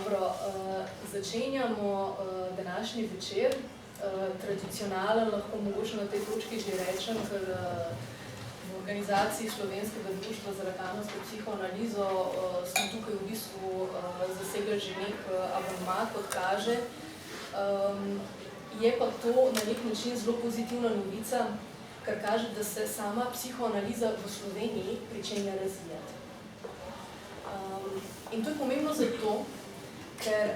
Dobro, začenjamo današnji večer. Tradicionalen, lahko mogoče na tej točki že rečem, ker v organizaciji Slovenskega društva za lakanovsko psihoanalizo smo tukaj v bistvu zasegli že nek abonma, kot kaže. Je pa to na nek način zelo pozitivna novica, ker kaže, da se sama psihoanaliza v Sloveniji pričenja razvijati. In to je pomembno zato, ker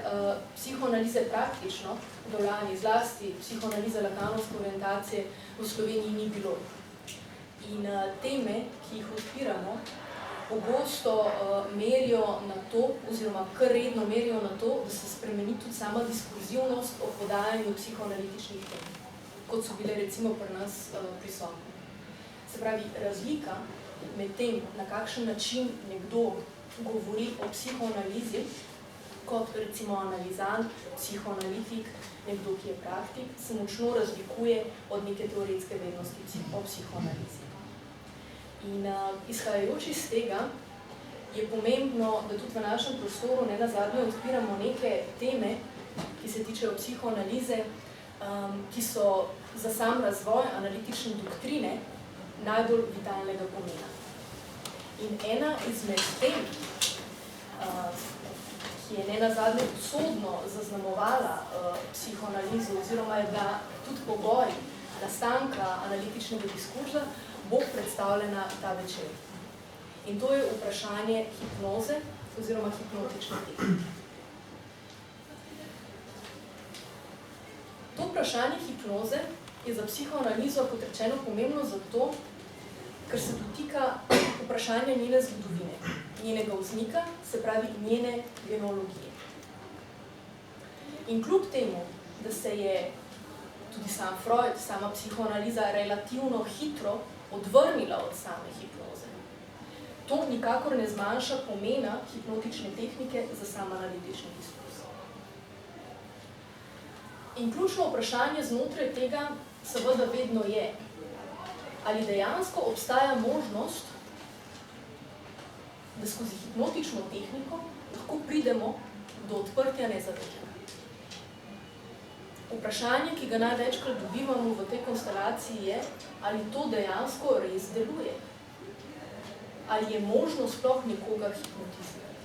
psihoanalize praktično do lani, zlasti psihoanalize lakanovske orientacije v Sloveniji ni bilo. In teme, ki jih odpiramo, pogosto merijo na to, oziroma kar redno merijo na to, da se spremeni tudi sama diskurzivnost o podajanju psihoanalitičnih tem, kot so bile recimo pri nas prisotne. Se pravi, razlika med tem, na kakšen način nekdo govori o psihoanalizi, kot recimo analizant, psihoanalitik, nekdo, ki je praktik, se močno razlikuje od neke teoretske vednosti o psihoanalizi. In izhajajoč iz tega je pomembno, da tudi v našem prostoru nenazadnje odpiramo neke teme, ki se tičejo psihoanalize, ki so za sam razvoj analitične doktrine najbolj vitalnega pomena. In ena izmed tem, ki je nenazadnje usodno zaznamovala psihoanalizo oziroma je bila tudi pogoj nastanka analitičnega diskurza, bo predstavljena ta večer. In to je vprašanje hipnoze oziroma hipnotične tehnike. To vprašanje hipnoze je za psihoanalizo, kot rečeno, pomembno zato, ker se dotika vprašanja njene zgodovine, njenega vznika, se pravi njene genealogije. In kljub temu, da se je tudi sam Freud, sama psihoanaliza relativno hitro odvrnila od same hipnoze, to nikakor ne zmanjša pomena hipnotične tehnike za sam analitični diskurs. In ključno vprašanje znotraj tega seveda vedno je, ali dejansko obstaja možnost, da skozi hipnotično tehniko lahko pridemo do odprtja nezavednega. Vprašanje, ki ga največkrat dobivamo v tej konstelaciji je, ali to dejansko res deluje. Ali je možno sploh nekoga hipnotizirati.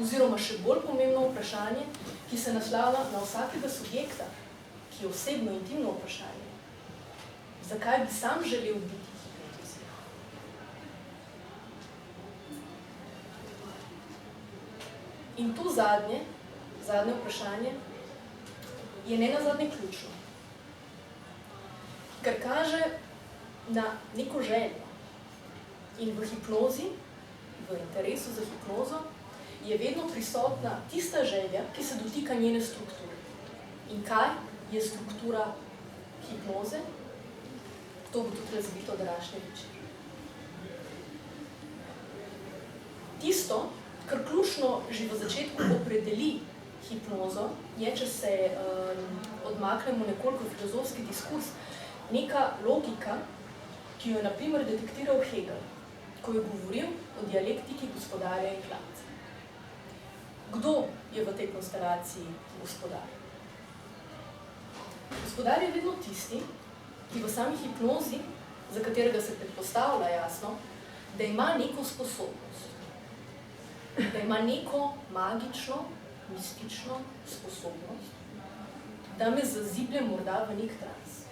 Oziroma še bolj pomembno vprašanje, ki se naslavlja na vsakega subjekta, ki je osebno intimno vprašanje. Zakaj bi sam želel biti hipnotiziran? In to zadnje vprašanje je nenazadnje ključno. Ker kaže na neko željo. In v hipnozi, v interesu za hipnozo, je vedno prisotna tista želja, ki se dotika njene strukture. In kaj je struktura hipnoze? To bo tudi razvito današnji večer. Tisto, kar ključno že v začetku opredeli hipnozo, je, če se odmaknemo nekoliko filozofski diskurs, neka logika, ki jo je na primer detektiral Hegel, ko je govoril o dialektiki gospodarja in klanca. Kdo je v tej konstelaciji gospodar? Gospodar je vedno tisti, ki v sami hipnozi, za katerega se predpostavlja jasno, da ima neko sposobnost, da ima neko magično, mistično sposobnost, da me zaziblje morda v nek trans,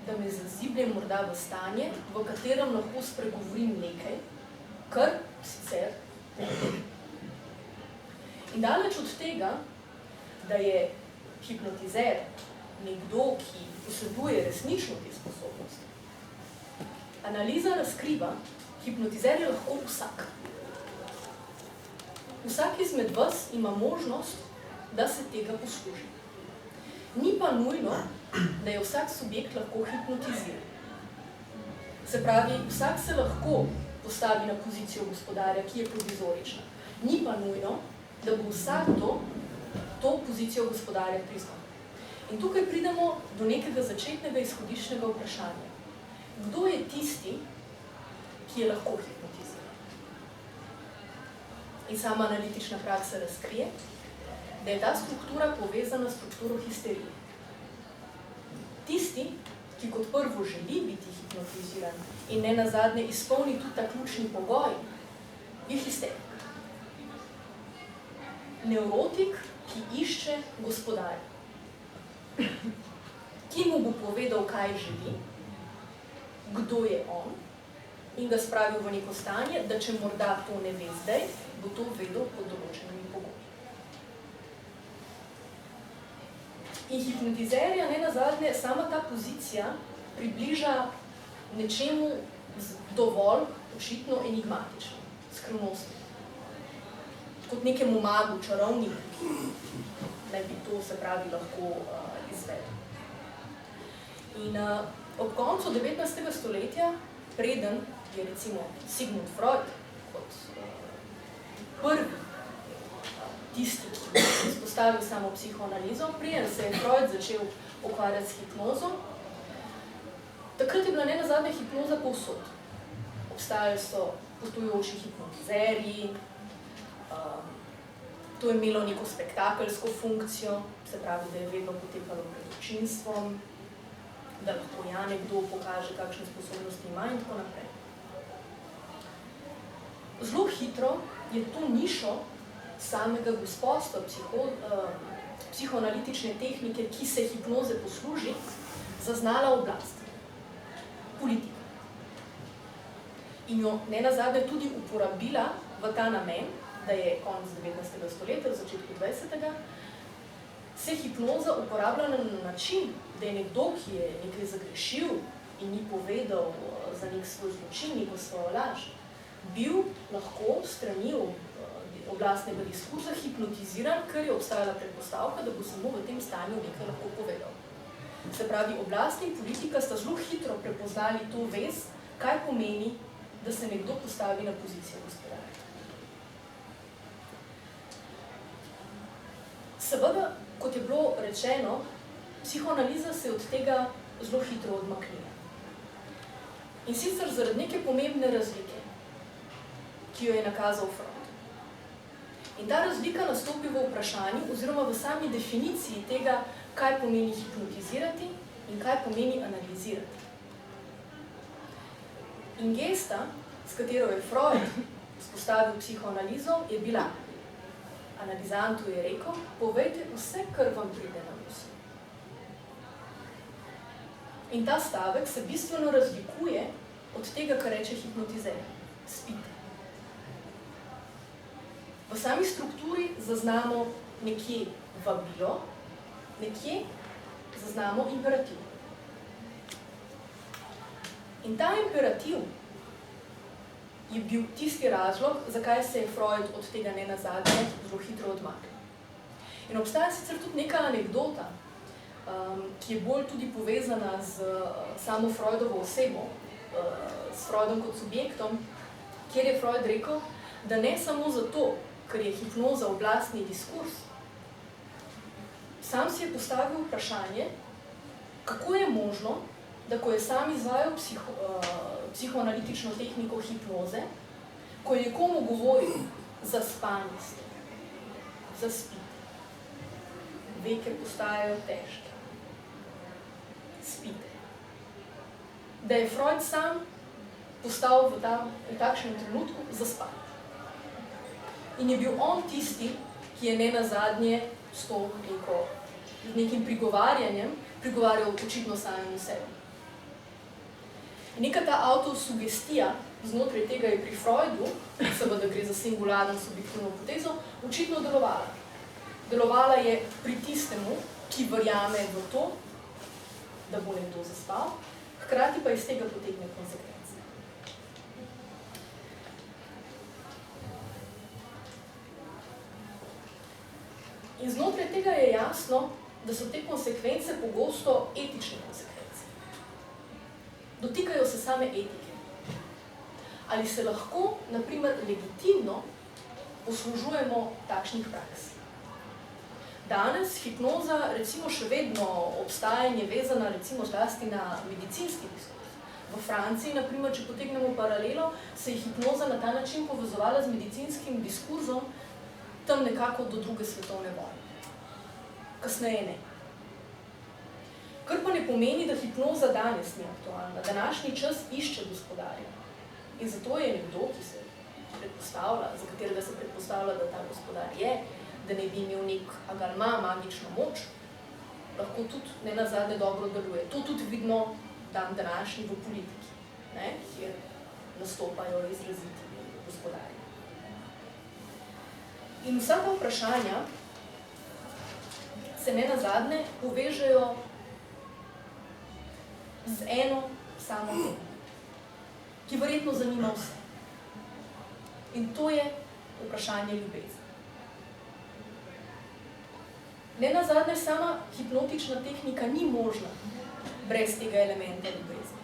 da me zaziblje morda v stanje, v katerem lahko spregovorim nekaj, kar sicer ne vem. In daleč od tega, da je hipnotizer nekdo, ki poseduje resnično te sposobnosti. Analiza razkriva, hipnotizer je lahko vsak. Vsak izmed vas ima možnost, da se tega posluži. Ni pa nujno, da je vsak subjekt lahko hipnotiziran. Se pravi, vsak se lahko postavi na pozicijo gospodarja, ki je provizorična. Ni pa nujno, da bo vsak to pozicijo gospodarja priznal. In tukaj pridemo do nekega začetnega izhodiščnega vprašanja. Kdo je tisti, ki je lahko hipnotiziran? in sama analitična praksa razkrije, da je ta struktura povezana s strukturo histerije. Tisti, ki kot prvo želi biti hipnotiziran in ne nazadnje izpolni tudi ta ključni pogoj, je histerik. Nevrotik, ki išče gospodarja, ki mu bo povedal, kaj želi, kdo je on, in ga spravil v neko stanje, da če morda to ne ve zdaj, bo to vedel pod določenimi pogoji. In hipnotizerja nenazadnje sama ta pozicija približa nečemu dovolj očitno enigmatično, skrivnosti. Kot nekemu magu, čarovniku, naj bi to se pravi lahko izvedel. In ob koncu 19. stoletja, preden je recimo Sigmund Freud kot prvi tisti, ki je izpostavil samo psihoanalizo, preden se je Freud začel ukvarjati s hipnozo, takrat je bila nenazadnje hipnoza povsod. Obstajali so potujoči hipnotizerji, to je imelo neko spektakelsko funkcijo, se pravi, da je vedno potekalo pred občinstvom, da lahko ja nekdo pokaže, kakšne sposobnosti ima in tako naprej. Zelo hitro je to nišo samega gospodstva psihoanalitične tehnike, ki se hipnoze posluži, zaznala oblast, politika. In jo nenazadnje tudi uporabila v ta namen, da je konec 19. stoletja, v začetku 20. se hipnoza uporabljala na način, da je nekdo, ki je nekaj zagrešil in ni povedal za nek svoj zločin, neko svojo laž, bil lahko strani oblastnega diskurza hipnotiziran, ker je obstajala predpostavka, da bo samo v tem stanju nekaj lahko povedal. Se pravi, oblast in politika sta zelo hitro prepoznali to vez, kaj pomeni, da se nekdo postavi na pozicijo gospodarja. Seveda, kot je bilo rečeno, psihoanaliza se je od tega zelo hitro odmaknila. In sicer zaradi neke pomembne razlike, ki jo je nakazal Freud. In ta razlika nastopi v vprašanju oziroma v sami definiciji tega, kaj pomeni hipnotizirati in kaj pomeni analizirati. In gesta, s katero je Freud vzpostavil psihoanalizo, je bila: analizantu je rekel, povejte vse, kar vam pride na misel. In ta stavek se bistveno razlikuje od tega, kar reče hipnotizer. Spite. V sami strukturi zaznamo nekje vabilo, nekje zaznamo imperativ. In ta imperativ je bil tisti razlog, zakaj se je Freud od tega nenazadnje zelo hitro odmaknil. In obstaja sicer tudi neka anekdota, ki je bolj tudi povezana z samo Freudovo osebo, s Freudom kot subjektom, kjer je Freud rekel, da ne samo zato, ker je hipnoza oblastni diskurs, sam si je postavil vprašanje, kako je možno, da ko je sam izvajal psihoanalitično tehniko hipnoze, ko je nekomu govoril, zaspani ste, zaspite, veke postajajo težke, spite. Da je Freud sam postal v takšnem trenutku zaspan. In je bil on tisti, ki je nenazadnje s nekim prigovarjanjem prigovarjal očitno samemu sebi. Neka ta avtosugestija znotraj tega je pri Freudu, seveda gre za singularno subjektivno hipotezo, očitno delovala. Delovala je pri tistemu, ki verjame v to, da bo nekdo zaspal, hkrati pa iz tega potegne konsekvence. In znotraj tega je jasno, da so te konsekvence pogosto etične konsekvence. Dotikajo se same etike. Ali se lahko, na primer, legitimno poslužujemo takšnih praks? Danes hipnoza recimo še vedno obstaja in je vezana recimo zlasti na medicinski diskurs. V Franciji, naprimer, če potegnemo paralelo, se je hipnoza na ta način povezovala z medicinskim diskurzom tam nekako do druge svetovne vojne. Kasneje ne. Kar pa ne pomeni, da hipnoza danes ni aktualna. Današnji čas išče gospodarja. In zato je nekdo, ki se predpostavlja, za katerega se predpostavlja, da ta gospodar je, da ne bi imel nek agalma, magično moč, lahko tudi ne nazadnje dobro deluje. To tudi vidno dan današnji v politiki, ne, kjer nastopajo izraziti gospodarji. In vsa ta vprašanja se ne nazadnje povežejo z eno samo temo, ki verjetno zanima vse. In to je vprašanje ljubezni. Ne nazadnje, sama hipnotična tehnika ni možna brez tega elementa ljubezni.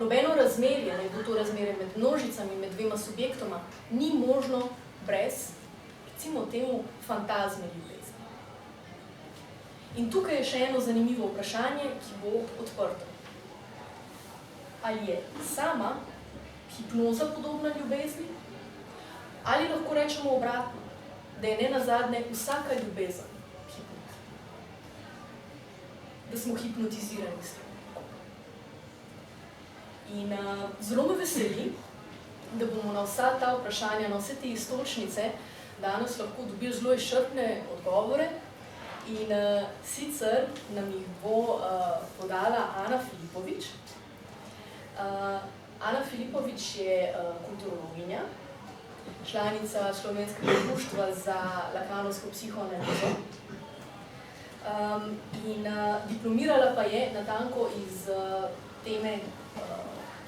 Nobeno razmerje, ne bo to razmerje med množicami, med dvema subjektoma, ni možno brez, recimo temu, fantazme ljubezni. In tukaj je še eno zanimivo vprašanje, ki bo odprto. Ali je sama hipnoza podobna ljubezni, ali lahko rečemo obratno, da je ne nazadnje vsaka ljubezen hipnoza. Da smo hipnotizirani s tem. In zelo me veseli, da bomo na vsa ta vprašanja, na vse te istočnice danes lahko dobili zelo izčrpne odgovore. In sicer nam jih bo podala Ana Filipovič. Ana Filipovič je kulturologinja, članica Slovenskega društva za lakanovsko psihoanalizo. In diplomirala pa je natanko iz teme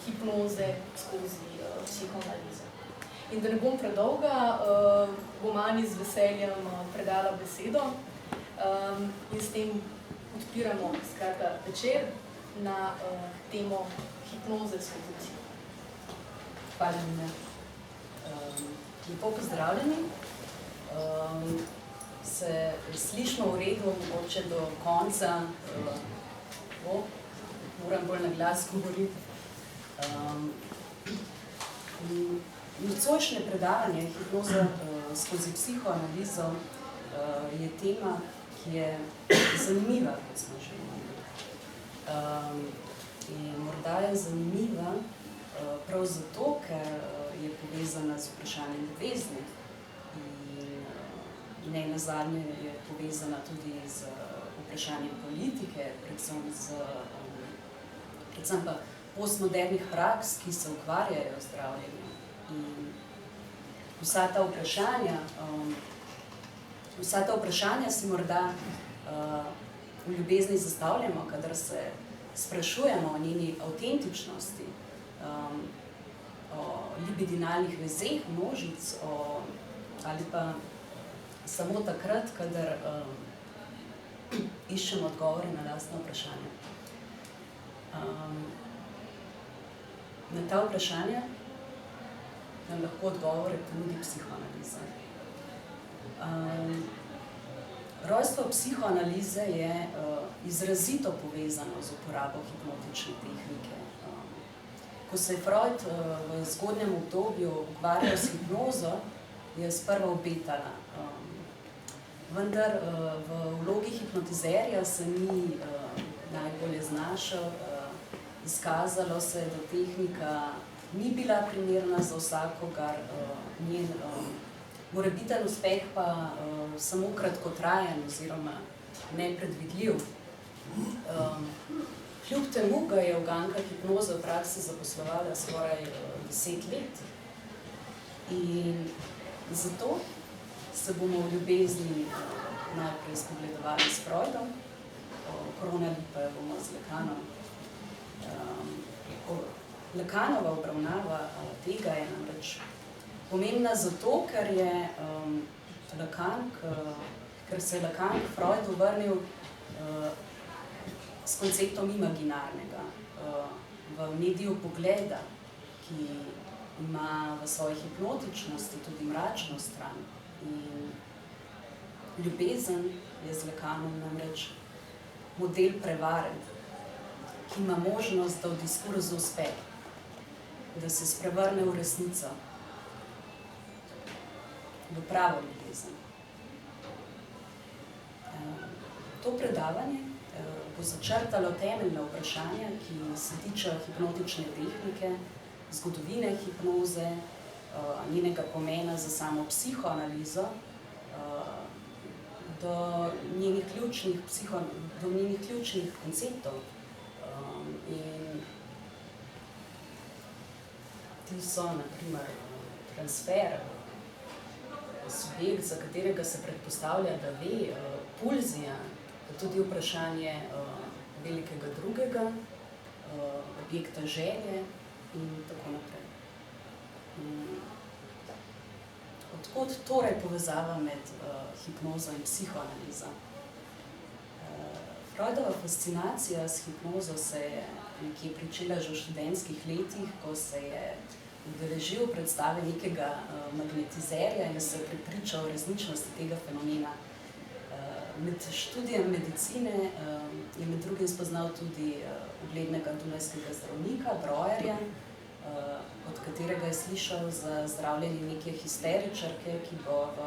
hipnoze skozi psihoanalizo. In da ne bom predolga, bom Ani z veseljem predala besedo in s tem odpiramo skratka večer na temo hipnoze skozi psihoanalizo. Hvala, Nina. Lepo pozdravljeni. Se slišimo v redu, mogoče do konca. Moram bolj na glas govoriti. Nocojšnje predavanje hipnoza skozi psihoanalizo je tema, ki je zanimiva, kot smo že imeli. In morda je zanimiva prav zato, ker je povezana z vprašanjem ljubezni in ne nazadnje je povezana tudi z vprašanjem politike, predvsem pa postmodernih praks, ki se ukvarjajo z zdravljenjem. In vsa ta vprašanja si morda v ljubezni zastavljamo, kadar se sprašujemo o njeni avtentičnosti, o libidinalnih vezeh množic, ali pa samo takrat, kadar iščemo odgovore na lastna vprašanja. Na ta vprašanja nam lahko odgovore ponudi psihoanaliza. Rojstvo psihoanalize je izrazito povezano z uporabo hipnotične tehnike. Ko se je Freud v zgodnjem obdobju ukvarjal s hipnozo, je sprva obetala. Vendar v vlogi hipnotizerja se ni najbolje znašel. Izkazalo se je, da tehnika ni bila primerna za vsakogar, njen morebiten uspeh pa samo kratkotrajen oziroma nepredvidljiv. Kljub temu ga je uganka hipnoze v praksi zaposlovala skoraj 10 let. In zato se bomo v ljubezni najprej spogledovali s Freudom, koronali pa bomo z Lakanom. Lakanova obravnava tega je namreč pomembna zato, ker se je Lacan k Freudu vrnil s konceptom imaginarnega, v mediju pogleda, ki ima v svoji hipnotičnosti tudi mračno stran. In ljubezen je z Lacanom namreč model prevare, ki ima možnost, da v diskurzu uspe. da se sprevrne v resnico, v pravo ljubezen. To predavanje bo začrtalo temeljna vprašanja, ki se tičejo hipnotične tehnike, zgodovine hipnoze, njenega pomena za samo psihoanalizo, do njenih ključnih konceptov. In ti so, na primer, transfer, subjekt, za katerega se predpostavlja, da ve, pulzija, tudi vprašanje velikega drugega, objekta želje in tako naprej. Odkot torej povezava med hipnozo in psihoanalizo? Freudova fascinacija s hipnozo se je nekje pričela že v študentskih letih, ko se je udeležil predstave nekega magnetizerja in se prepričal o resničnosti tega fenomena. Med študijem medicine je med drugim spoznal tudi uglednega dunajskega zdravnika, Breuerja, od katerega je slišal za zdravljenje neke histeričarke, ki bo v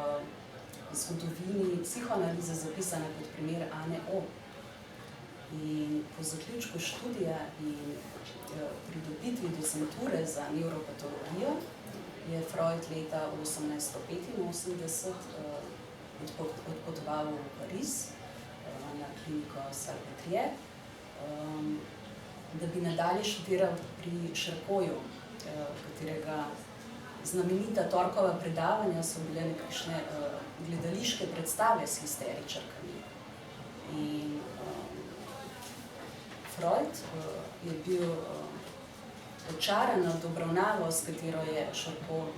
zgodovini psihoanalize zapisana kot primer Ane O. In po zaključku študija in pridobitvi docenture za nevropatologijo je Freud leta 1885 odpotoval v Pariz na kliniko Salpêtrière, da bi nadalje študiral pri Charcotu, katerega znamenita torkova predavanja so bile nekakšne gledališke predstave s histeričarkami. In Freud je bil očaran nad obravnavo, s katero je Charcot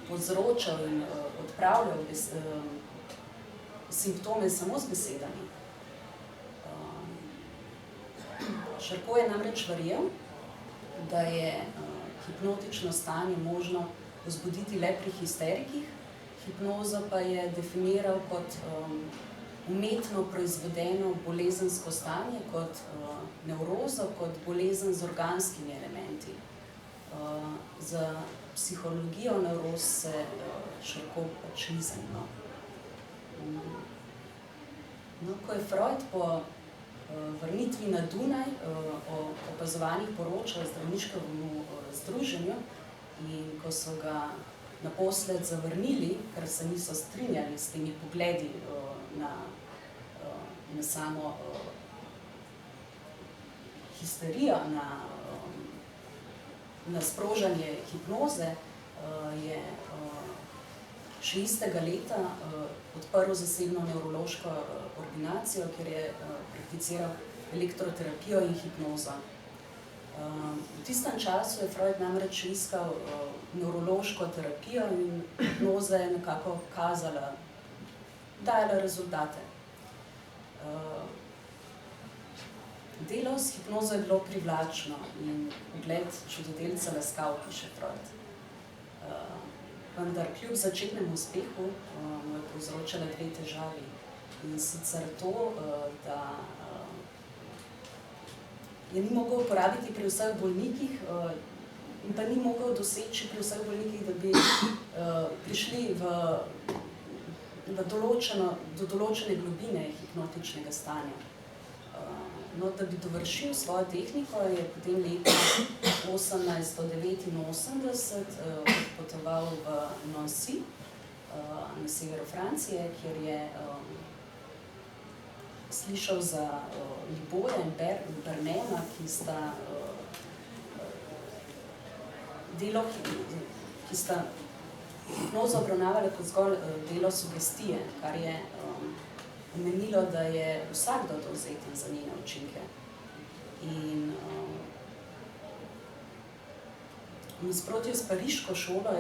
povzročal in odpravljal simptome samo z besedami. Charcot je namreč verjel, da je hipnotično stanje možno vzbuditi le pri histerikih, hipnozo pa je definiral kot umetno proizvedeno bolezensko stanje, kot nevrozo, kot bolezen z organskimi elementi. Za psihologijo nevroz se Charcot pač ni zanimal. Ko je Freud po vrnitvi na Dunaj o opazovanjih poročal zdravniškemu združenju in ko so ga naposled zavrnili, ker se niso strinjali s temi pogledi na samo histerijo, na sprožanje hipnoze, je še istega leta odprl zasebno nevrološko ordinacijo, kjer je prakticiral elektroterapijo in hipnozo. V tistem času je Freud namreč iskal nevrološko terapijo in hipnoza je nekako kazala, dajala rezultate. Delo s hipnozo je bilo privlačno in ugled čudodelca laskav, piše Freud. Vendar kljub začetnemu uspehu mu je povzročala dve težavi. In sicer to, da je ni mogel uporabiti pri vseh bolnikih in pa ni mogel doseči pri vseh bolnikih, da bi prišli do določene globine hipnotičnega stanja. No, da bi dovršil svojo tehniko, je potem leta 1889 odpotoval v Nancy, na severu Francije, kjer je slišal za Liboja in Bernema, ki sta hipnozo obravnavali kot zgolj delo sugestije, kar je pomenilo, da je vsakdo dovzeten za njene učinke. In v nasprotju s pariško šolo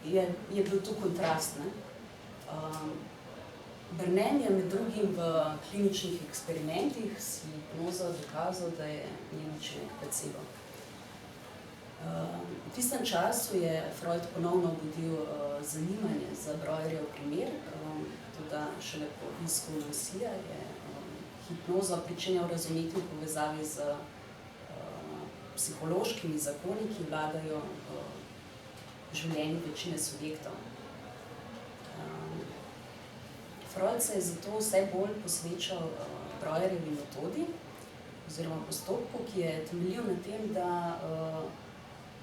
je bil tu kontrast. Bernem je med drugim v kliničnih eksperimentih s hipnozo dokazal, da je njen učinek placebo. V tistem času je Freud ponovno obudil zanimanje za Breuerjev primer, tudi šele po obisku Nancyja je hipnozo pričenjal razumeti v povezavi z psihološkimi zakoni, ki vladajo življenju večine subjektov. Freud se je zato vse bolj posvečal Breuerjevi metodi oziroma postopku, ki je temeljil na tem, da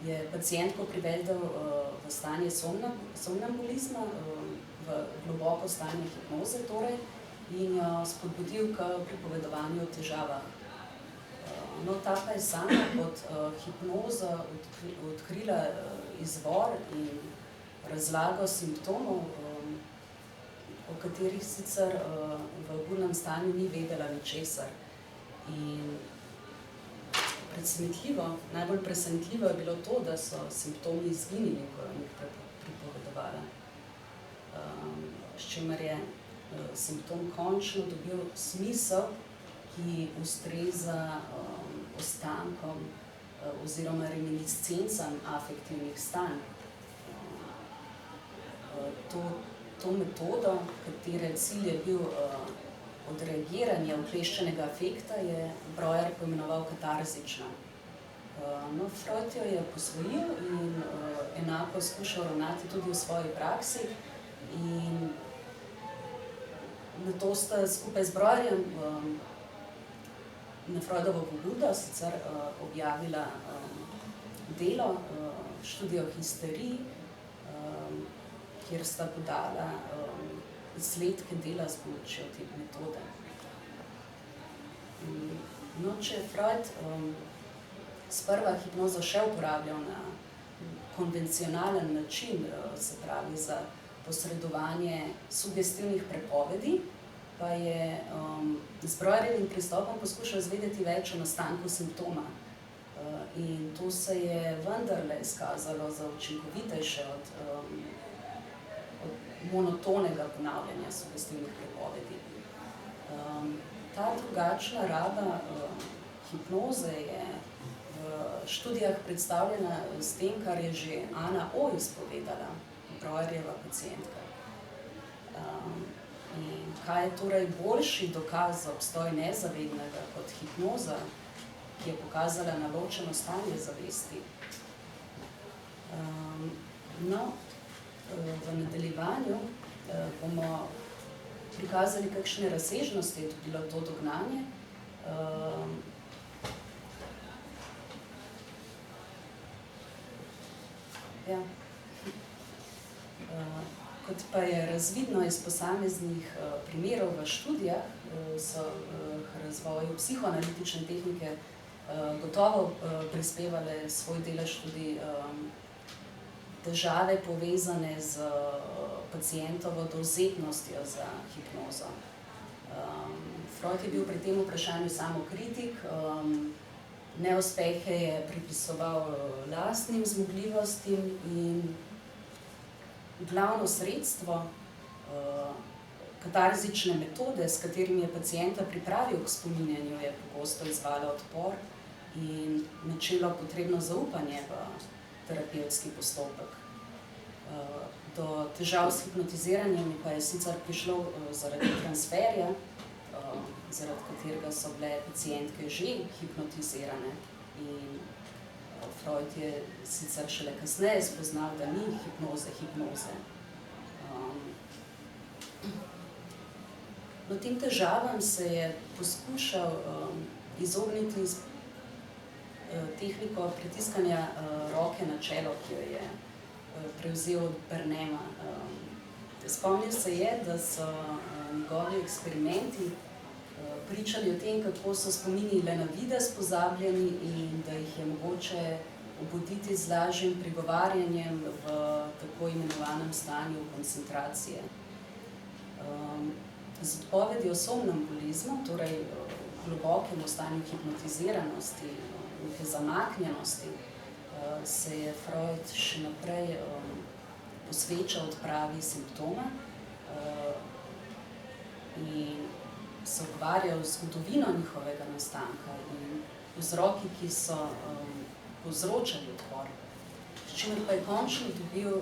je pacientko privedel v stanje somnambulizma, v globoko stanje hipnoze torej, in jo spodbudil k pripovedovanju o težavah. No, ta pa je sama pod hipnozo odkrila izvor in razlago simptomov, o katerih sicer v burnem stanju ni vedela ničesar. In najbolj presenetljivo je bilo to, da so simptomi izginili, ko je jih pripovedovala. S čimer je simptom končno dobil smisel, ki ustreza ostankom oziroma reminiscencam afektivnih stanj. To metodo, katere cilj je bil odreagiranje ukleščenega afekta, je Breuer poimenoval katarzična. No, Freud jo je posvojil in enako skušal ravnati tudi v svoji praksi. In nato sta skupaj z Breuerjem na Freudovo pobudo sicer objavila delo, študijo o histeriji, kjer sta podala izsledke dela s pomočjo te metode. No, če je Freud sprva hipnozo še uporabljal na konvencionalen način, se pravi za posredovanje sugestivnih prepovedi, pa je z Breuerjevim pristopom poskušal izvedeti več o nastanku simptoma. In to se je vendarle izkazalo za učinkovitejše od monotonega ponavljanja sugestivnih prepovedi. Ta drugačna raba hipnoze je v študijah predstavljena s tem, kar je že Anna O. izpovedala, Breuerjeva pacientka. In kaj je torej boljši dokaz za obstoj nezavednega kot hipnoza, ki je pokazala naločeno stanje zavesti? No, v nadaljevanju bomo prikazali, kakšne razsežnosti je bilo to dognanje. Kot pa je razvidno iz posameznih primerov v študijah, so k razvoju psihoanalitične tehnike gotovo prispevale svoj delež tudi težave povezane z pacientovo dovzetnostjo za hipnozo. Freud je bil pri tem vprašanju samokritik, neuspehe je pripisoval lastnim zmogljivostim in glavno sredstvo katarzične metode, s katerim je pacienta pripravil k spominjanju, je pogosto izvalo odpor in načelo potrebno zaupanje v terapevtski postopek. Do težav s hipnotiziranjem pa je sicer prišlo zaradi transferja, zaradi katerega so bile pacientke že hipnotizirane. In Freud je sicer šele kasneje spoznal, da ni hipnoze. No, tem težavam se je poskušal izogniti tehniko pritiskanja roke na čelo, ki jo je prevzel od Bernema. Spomnil se je, da so njegovi eksperimenti pričali o tem, kako so spomini le na videz pozabljeni in da jih je mogoče obuditi z lažjim prigovarjanjem v tako imenovanem stanju koncentracije. Z odpovedi o somnambulizmu, torej globokemu stanju hipnotiziranosti, neke zamaknjenosti, se je Freud še naprej posvečal odpravi simptoma in se ukvarjal z zgodovino njihovega nastanka in vzroki, ki so povzročali odpor, s čimer pa je končno dobil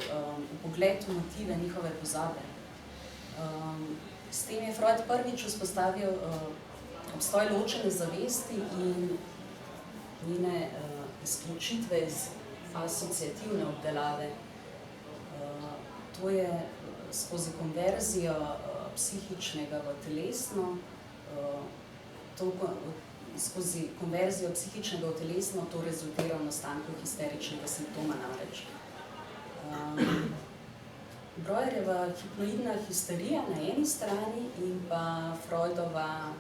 vpogled v motive njihove pozabe. S tem je Freud prvič vzpostavil obstoj ločene zavesti in njene izključitve iz asociativne obdelave. To je skozi konverzijo psihičnega v telesno, skozi konverzijo psihičnega v telesno to rezultira v nastanku histeričnega simptoma namreč. Breuerjeva hipnoidna histerija na eni strani in pa Freudova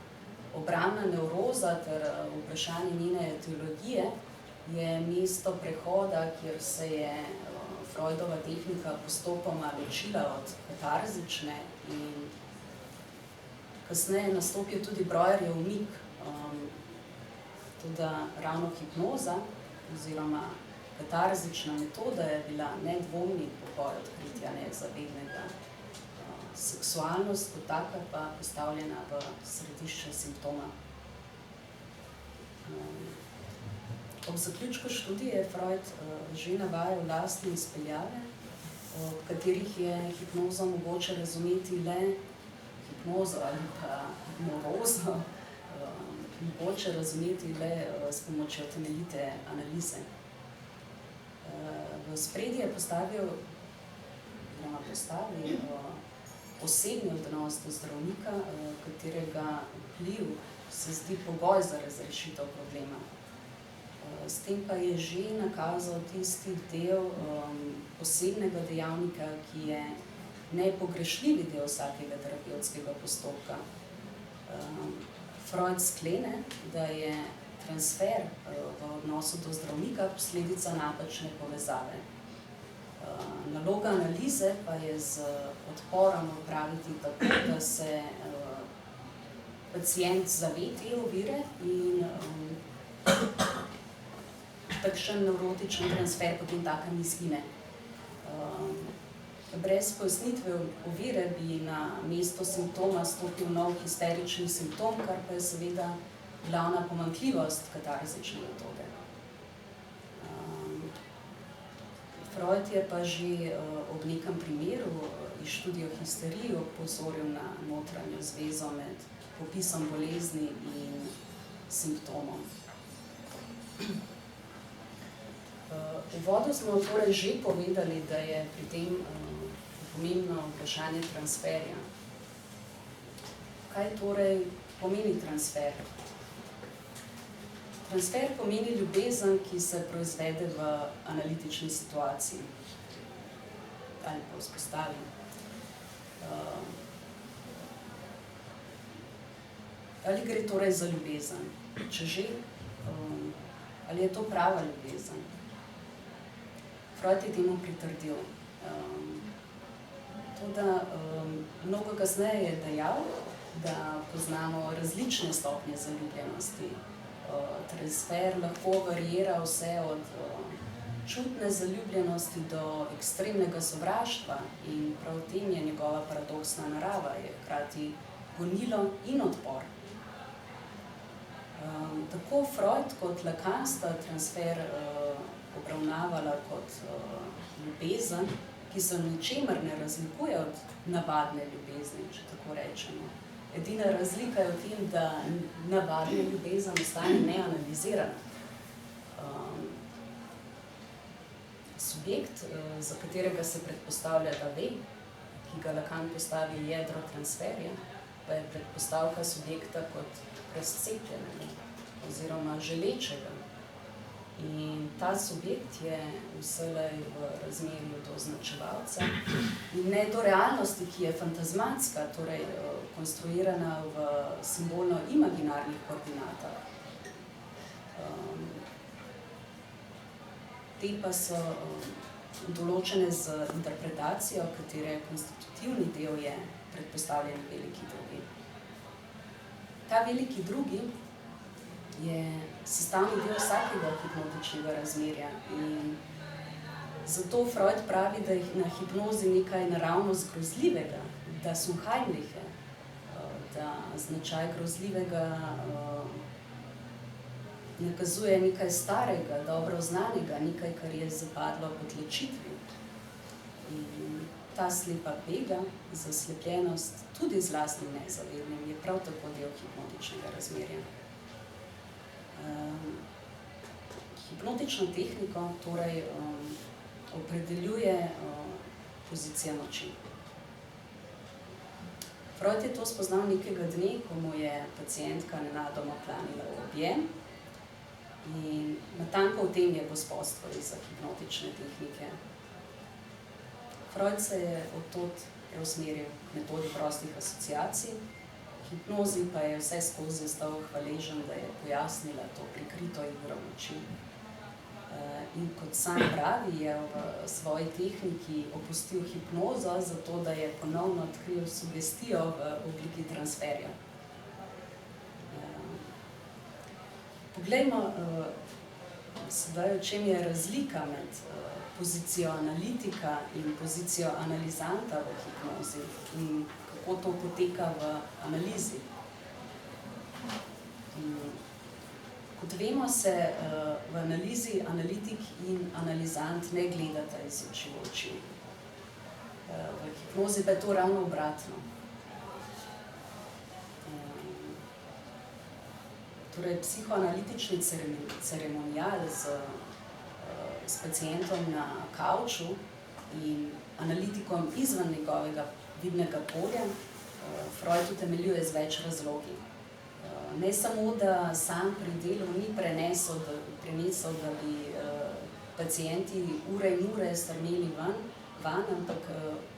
obrambna nevroza ter vprašanje njene etiologije je mesto prehoda, kjer se je Freudova tehnika postopoma ločila od katarzične in kasneje nastopil tudi Breuerjev umik. Tudi ravno hipnoza oziroma katarzična metoda je bila nedvomni pogoj odkritja nezavednega. Seksualnost kot taka pa postavljena v središče simptoma. Ob zaključku študije je Freud že navajal lastne izpeljave, v katerih je hipnozo mogoče razumeti le hipnozo ali pa hipnorozo, mogoče razumeti le s pomočjo temeljite analize. V ospredje je postavi osebni odnos do zdravnika, katerega vpliv se zdi pogoj za razrešitev problema. S tem pa je že nakazal tisti del posebnega dejavnika, ki je nepogrešljivi del vsakega terapevtskega postopka. Freud sklene, da je transfer v odnosu do zdravnika posledica napačne povezave. Naloga analize pa je z odporom opraviti tako, da se pacient zave te ovire in takšen nevrotičen transfer potem takem izgine. Brez pojasnitve ovire bi na mesto simptoma stopil nov histerični simptom, kar pa je seveda glavna pomanjkljivost katarzične metode. Freud je pa že ob nekem primeru iz študije o histeriji opozoril na notranjo zvezo med popisom bolezni in simptomom. V uvodu smo torej že povedali, da je pri tem pomembno vprašanje transferja. Kaj torej pomeni transfer? Transfer pomeni ljubezen, ki se proizvede v analitični situaciji ali pa vzpostavi. Ali gre torej za ljubezen? Če že, ali je to prava ljubezen? Freud je temu pritrdil. Toda mnogo kasneje je dejal, da poznamo različne stopnje zaljubljenosti. Transfer lahko variira vse od čutne zaljubljenosti do ekstremnega sovraštva in prav v tem je njegova paradoksna narava, je hkrati gonilo in odpor. Tako Freud kot Lacan sta transfer obravnavala kot ljubezen, ki se v ničemer ne razlikuje od navadne ljubezni, če tako rečemo. Edina razlika je v tem, da navadna ljubezen ostane neanalizirana. Subjekt, za katerega se predpostavlja, da ve, ki ga Lacan postavi jedro transferja, pa je predpostavka subjekta kot razcepljenega oziroma želečega. In ta subjekt je vselej v razmerju do označevalca in ne do realnosti, ki je fantazmatska, torej konstruirana v simbolno-imaginarnih koordinatah. Te pa so določene z interpretacijo, katere konstitutivni del je predpostavljen veliki drugi. Ta veliki drugi je sestavni del vsakega hipnotičnega razmerja in zato Freud pravi, da je na hipnozi nekaj naravnost grozljivega, da so heimliche, da značaj grozljivega nakazuje nekaj starega, dobro znanega, nekaj, kar je zapadlo pod lečitvi. In ta slepa bega, zaslepljenost, tudi z lastnim nezavednim, je prav tako del hipnotičnega razmerja. hipnotično tehniko torej opredeljuje pozicija moči. Freud je to spoznal nekega dne, ko mu je pacientka nenadoma planila v objem in natanko v tem je gospodstvo iza hipnotične tehnike. Freud se je od tod preusmeril k metodi prostih asociacij, hipnozi pa je vse skozi ostal hvaležen, da je pojasnila to prikrito igro moči. In kot sam pravi, je v svoji tehniki opustil hipnozo, zato da je ponovno odkril sugestijo v obliki transferja. Poglejmo sedaj, v čem je razlika med pozicijo analitika in pozicijo analizanta v hipnozi in kako to poteka v analizi. Kot vemo, se v analizi analitik in analizant ne gledata iz oči v oči. V hipnozi pa je to ravno obratno. Torej, psihoanalitični ceremonial s pacientom na kavču in analitikom izven njegovega vidnega polja Freud utemeljuje z več razlogi. Ne samo, da sam pri delu ni prenesel, da bi pacienti ure in ure strmeli van, ampak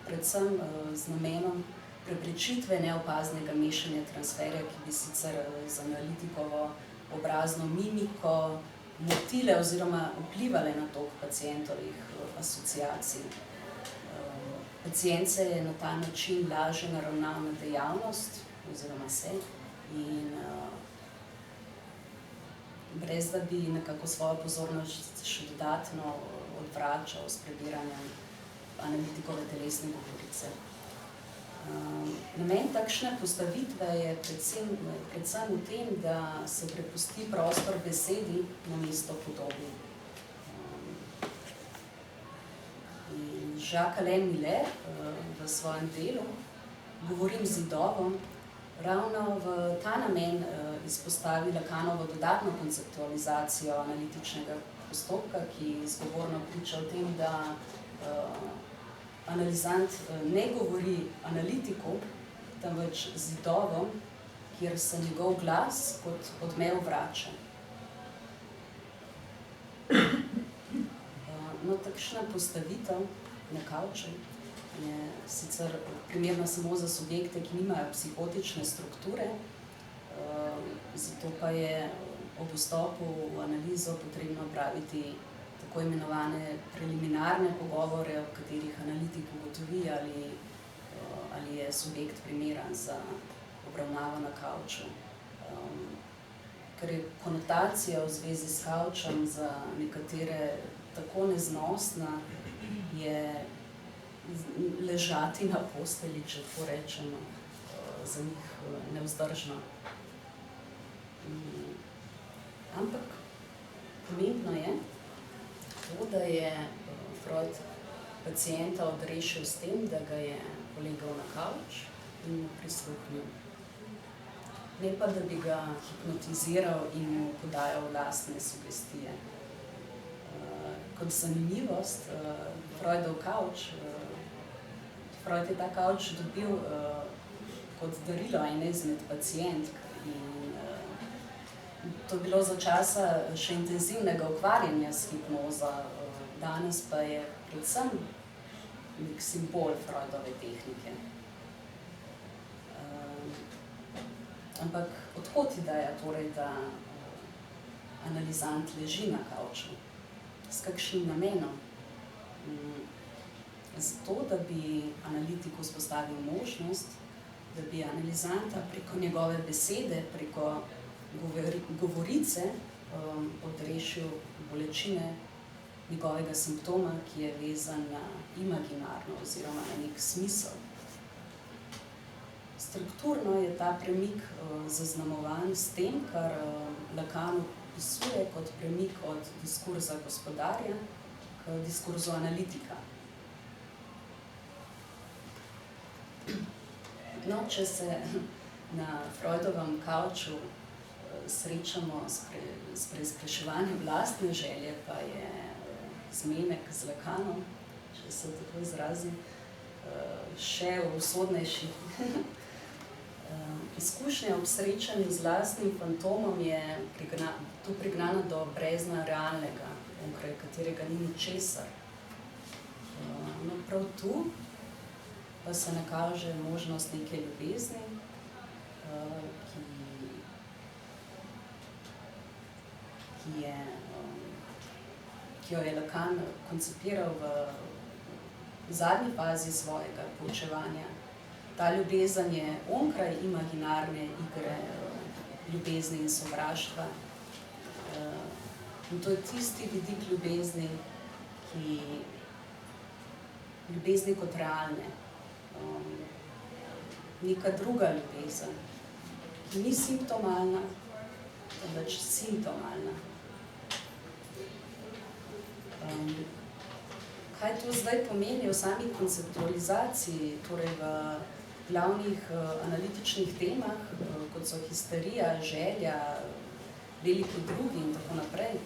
predvsem z namenom preprečitve neopaznega mešanja transferja, ki bi sicer z analitikovo obrazno mimiko motile oziroma vplivale na tok pacientovih asociacij. Pacient se je na ta način lažje naravnal na dejavnost oziroma se in brez da bi nekako svojo pozornost še dodatno odvračal s prebiranjem analitikove telesne govorice. Namen takšne postavitve je predvsem v tem, da se prepusti prostor besedi namesto podobi. Jacques-Alain Miller v svojem delu Govorim z zidovom ravno v ta namen izpostavi Lacanovo dodatno konceptualizacijo analitičnega postopka, ki zgovorno priča o tem, da analizant ne govori analitiku, temveč zidovom, kjer se njegov glas kot odmev vrača. No, takšna postavitev na kavču je sicer primerna samo za subjekte, ki nimajo psihotične strukture, zato pa je ob vstopu v analizo potrebno opraviti tako imenovane preliminarne pogovore, v katerih analitik ugotovi, ali je subjekt primeren za obravnavo na kavču. Ker je konotacija v zvezi s kavčem za nekatere tako neznosna, je ležati na postelji, če tako rečemo, za njih nevzdržno. Ampak pomembno je to, da je Freud pacienta odrešil s tem, da ga je polegal na kavč in mu prisluhnil. Ne pa, da bi ga hipnotiziral in mu podajal lastne sugestije. Kot zanimivost, Freudov kavč, Freud je ta kavč dobil kot darilo ene izmed pacientk in to je bilo za časa še intenzivnega ukvarjanja s hipnozo, danes pa je predvsem nek simbol Freudove tehnike. Ampak odkot ideja torej, da analizant leži na kavču? S kakšnim namenom? Zato, da bi analitiku vzpostavil možnost, da bi analizanta preko njegove besede, preko govorice odrešil bolečine njegovega simptoma, ki je vezan na imaginarno oziroma na nek smisel. Strukturno je ta premik zaznamovan s tem, kar Lacan opisuje kot premik od diskurza gospodarja k diskurzu analitika. No, če se na Freudovem kavču srečamo s preizpraševanjem lastne želje, pa je zmenek z Lakanom, če se tako izrazim, še usodnejši. Izkušnja ob srečanju z lastnim fantomom je tu prignana do brezna realnega, onkraj katerega ni ničesar. No, prav tu pa se nakaže možnost neke ljubezni, ki jo je Lacan koncipiral v zadnji fazi svojega poučevanja. Ta ljubezen je onkraj imaginarne igre ljubezni in sovraštva. In to je tisti vidik ljubezni, ljubezni kot realne. Neka druga ljubezen, ki ni simptomalna, temveč simptomalna. Kaj to zdaj pomeni v sami konceptualizaciji, torej v glavnih analitičnih temah, kot so histerija, želja, veliki drugi in tako naprej?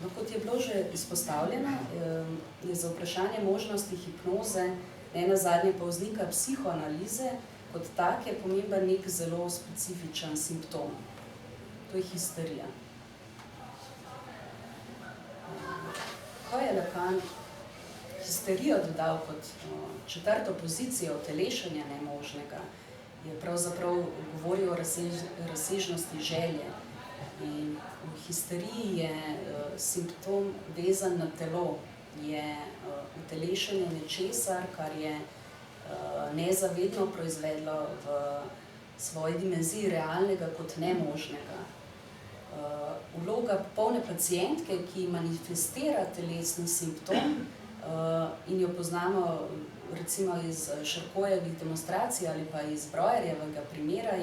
No, kot je bilo že izpostavljeno, je za vprašanje možnosti hipnoze, nenazadnje pa vznika psihoanalize, kot tak je pomemben nek zelo specifičen simptom. To je histerija. Ko je Lacan histerijo dodal kot četrto pozicijo utelešanja nemožnega, je pravzaprav govoril o razsežnosti želje. In v histeriji je simptom vezan na telo, je utelešanje nečesar, kar je nezavedno proizvedlo v svoji dimenziji realnega kot nemožnega. Vloga popolne pacientke, ki manifestira telesni simptom in jo poznamo recimo iz Charcotjevih demonstracij ali pa iz Breuerjevega primera,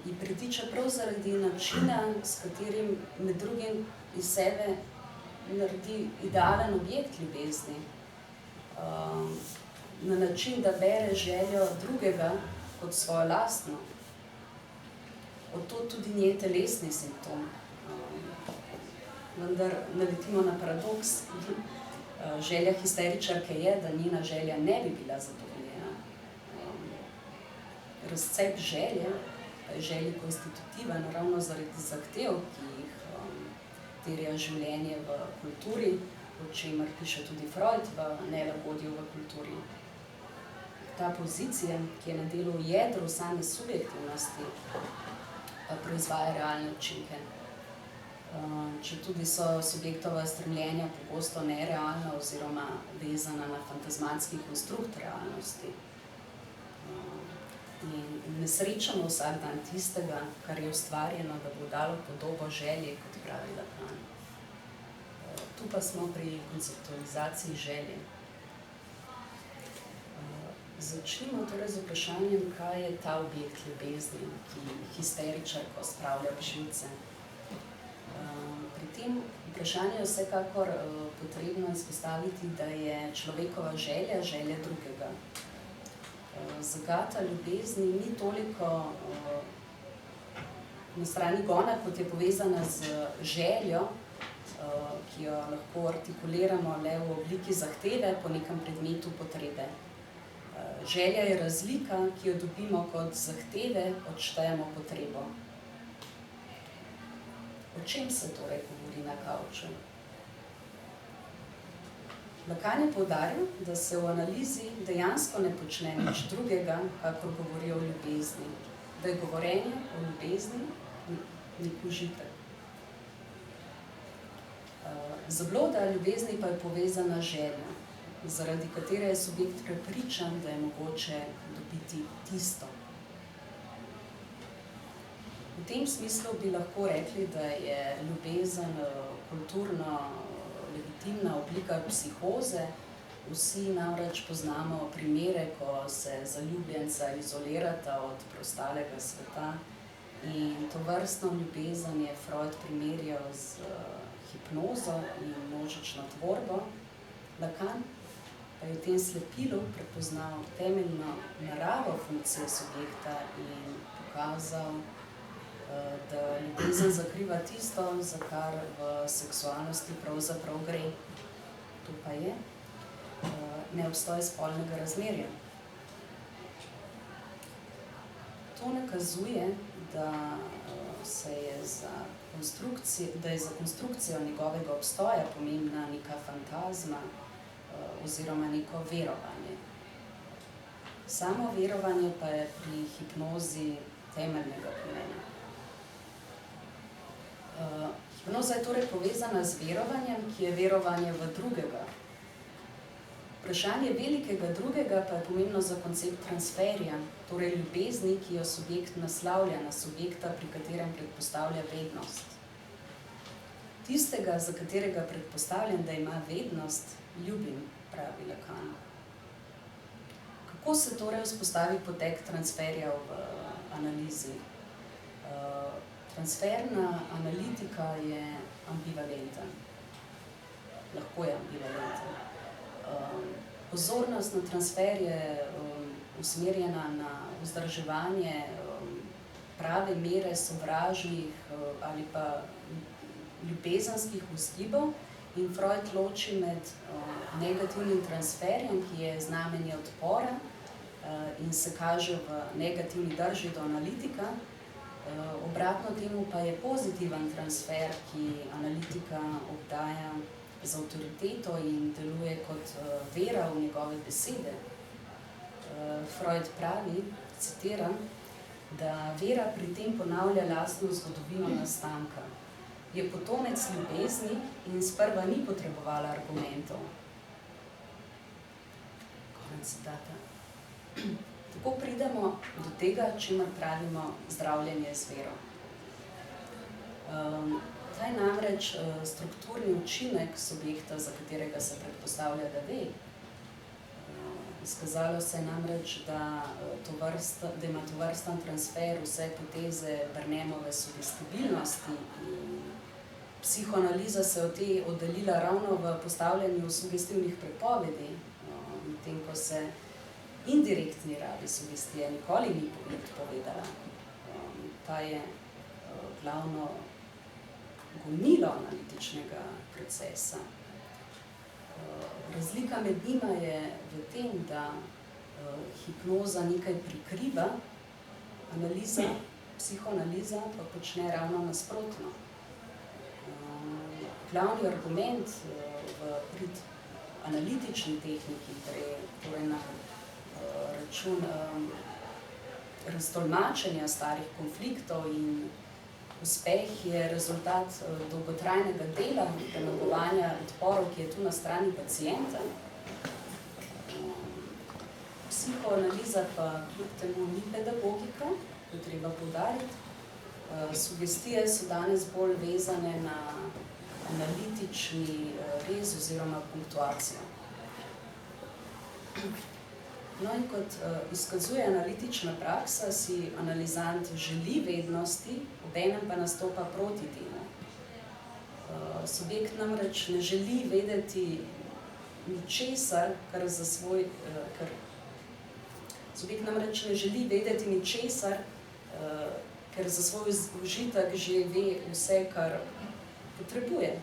ji pritiče prav zaradi načina, s katerim med drugim iz sebe naredi idealen objekt ljubezni. Na način, da bere željo drugega kot svojo lastno. Od to tudi njen telesni simptom. Vendar naletimo na paradoks. Želja histeričarke je, da njena želja ne bi bila zadovoljena. Razcep želje pa je želji konstitutiven ravno zaradi zahtev, ki jih terja življenje v kulturi, o čemer piše tudi Freud v Nelagodju v kulturi. Ta pozicija, ki je na delu v jedru same subjektivnosti, pa proizvaja realne učinke. Če tudi so subjektova stremljenja pogosto nerealna oziroma vezana na fantazmatski konstrukt realnosti. In ne srečamo vsak dan tistega, kar je ustvarjeno, da bo dalo podobo želje, kot pravi Lacan. Tu pa smo pri konceptualizaciji želje. Začnimo torej z vprašanjem, kaj je ta objekt ljubezni, ki histeričarko spravlja v živce. Pri tem vprašanju je vsekakor potrebno izpostaviti, da je človekova želja želja drugega. Zagata ljubezni ni toliko na strani gona, kot je povezana z željo, ki jo lahko artikuliramo le v obliki zahteve po nekem predmetu potrebe. Želja je razlika, ki jo dobimo kot zahteve, odštejemo potrebo. O čem se torej govori na kavču? Lacan je poudaril, da se v analizi dejansko ne počne nič drugega, kakor govori o ljubezni, da je govorenje o ljubezni nek užitek. Zabloda ljubezni pa je povezana želja, zaradi katere je subjekt prepričan, da je mogoče dobiti tisto. V tem smislu bi lahko rekli, da je ljubezen kulturno legitimna oblika psihoze. Vsi namreč poznamo primere, ko se zaljubljenca izolirata od preostalega sveta. In tovrstno ljubezen je Freud primerjal z hipnozo in množično tvorbo. Lacan pa je v tem slepilu prepoznal temeljno naravo funkcije subjekta in pokazal, da ljubezen zakriva tisto, za kar v seksualnosti pravzaprav gre. To pa je neobstoj spolnega razmerja. To nakazuje, da je za konstrukcijo njegovega obstoja pomembna neka fantazma oziroma neko verovanje. Samo verovanje pa je pri hipnozi temeljnega pomena. Hipnoza je torej povezana z verovanjem, ki je verovanje v drugega. Vprašanje velikega drugega pa je pomembno za koncept transferja, torej ljubezni, ki jo subjekt naslavlja na subjekta, pri katerem predpostavlja vednost. Tistega, za katerega predpostavljam, da ima vednost, ljubim, pravi Lacan. Kako se torej vzpostavi potek transferja v analizi? Transferna analitika je ambivalenten. Lahko je ambivalenten. Pozornost na transfer je usmerjena na vzdrževanje prave mere sovražnih ali pa ljubezenskih vzgibov in Freud loči med negativnim transferjem, ki je znamenje odpora in se kaže v negativni drži do analitika. Obratno temu pa je pozitiven transfer, ki analitika obdaja z avtoriteto in deluje kot vera v njegove besede. Freud pravi, citiram, da vera pri tem ponavlja lastno zgodovino nastanka. Je potomec ljubezni in sprva ni potrebovala argumentov. Konec citata. Tako pridemo do tega, čemer pravimo zdravljenje z vero. Ta je namreč strukturni učinek subjekta, za katerega se predpostavlja, da ve. Izkazalo se je namreč, da ima tovrsten transfer vse poteze Barnemove sugestibilnosti in psihoanaliza se od te oddaljila ravno v postavljanju sugestivnih prepovedi, medtem ko se indirektni rabi sugestije nikoli ni povedala. Ta je glavno gonilo analitičnega procesa. Razlika med njima je v tem, da hipnoza nekaj prikriva, analiza, psihoanaliza pa počne ravno nasprotno. Glavni argument v prid analitični tehniki, torej na račun raztolmačenja starih konfliktov in uspeh je rezultat dolgotrajnega dela, premagovanja odporov, ki je tu na strani pacienta. Psihoanaliza pa kljub temu ni pedagogika, to je treba poudariti. Sugestije so danes bolj vezane na analitični rez oziroma punktuacijo. No in kot izkazuje analitična praksa, si analizant želi vednosti, obenem pa nastopa proti temu. Subjekt namreč ne želi vedeti ničesar, ker za svoj užitek že ve vse, kar potrebuje.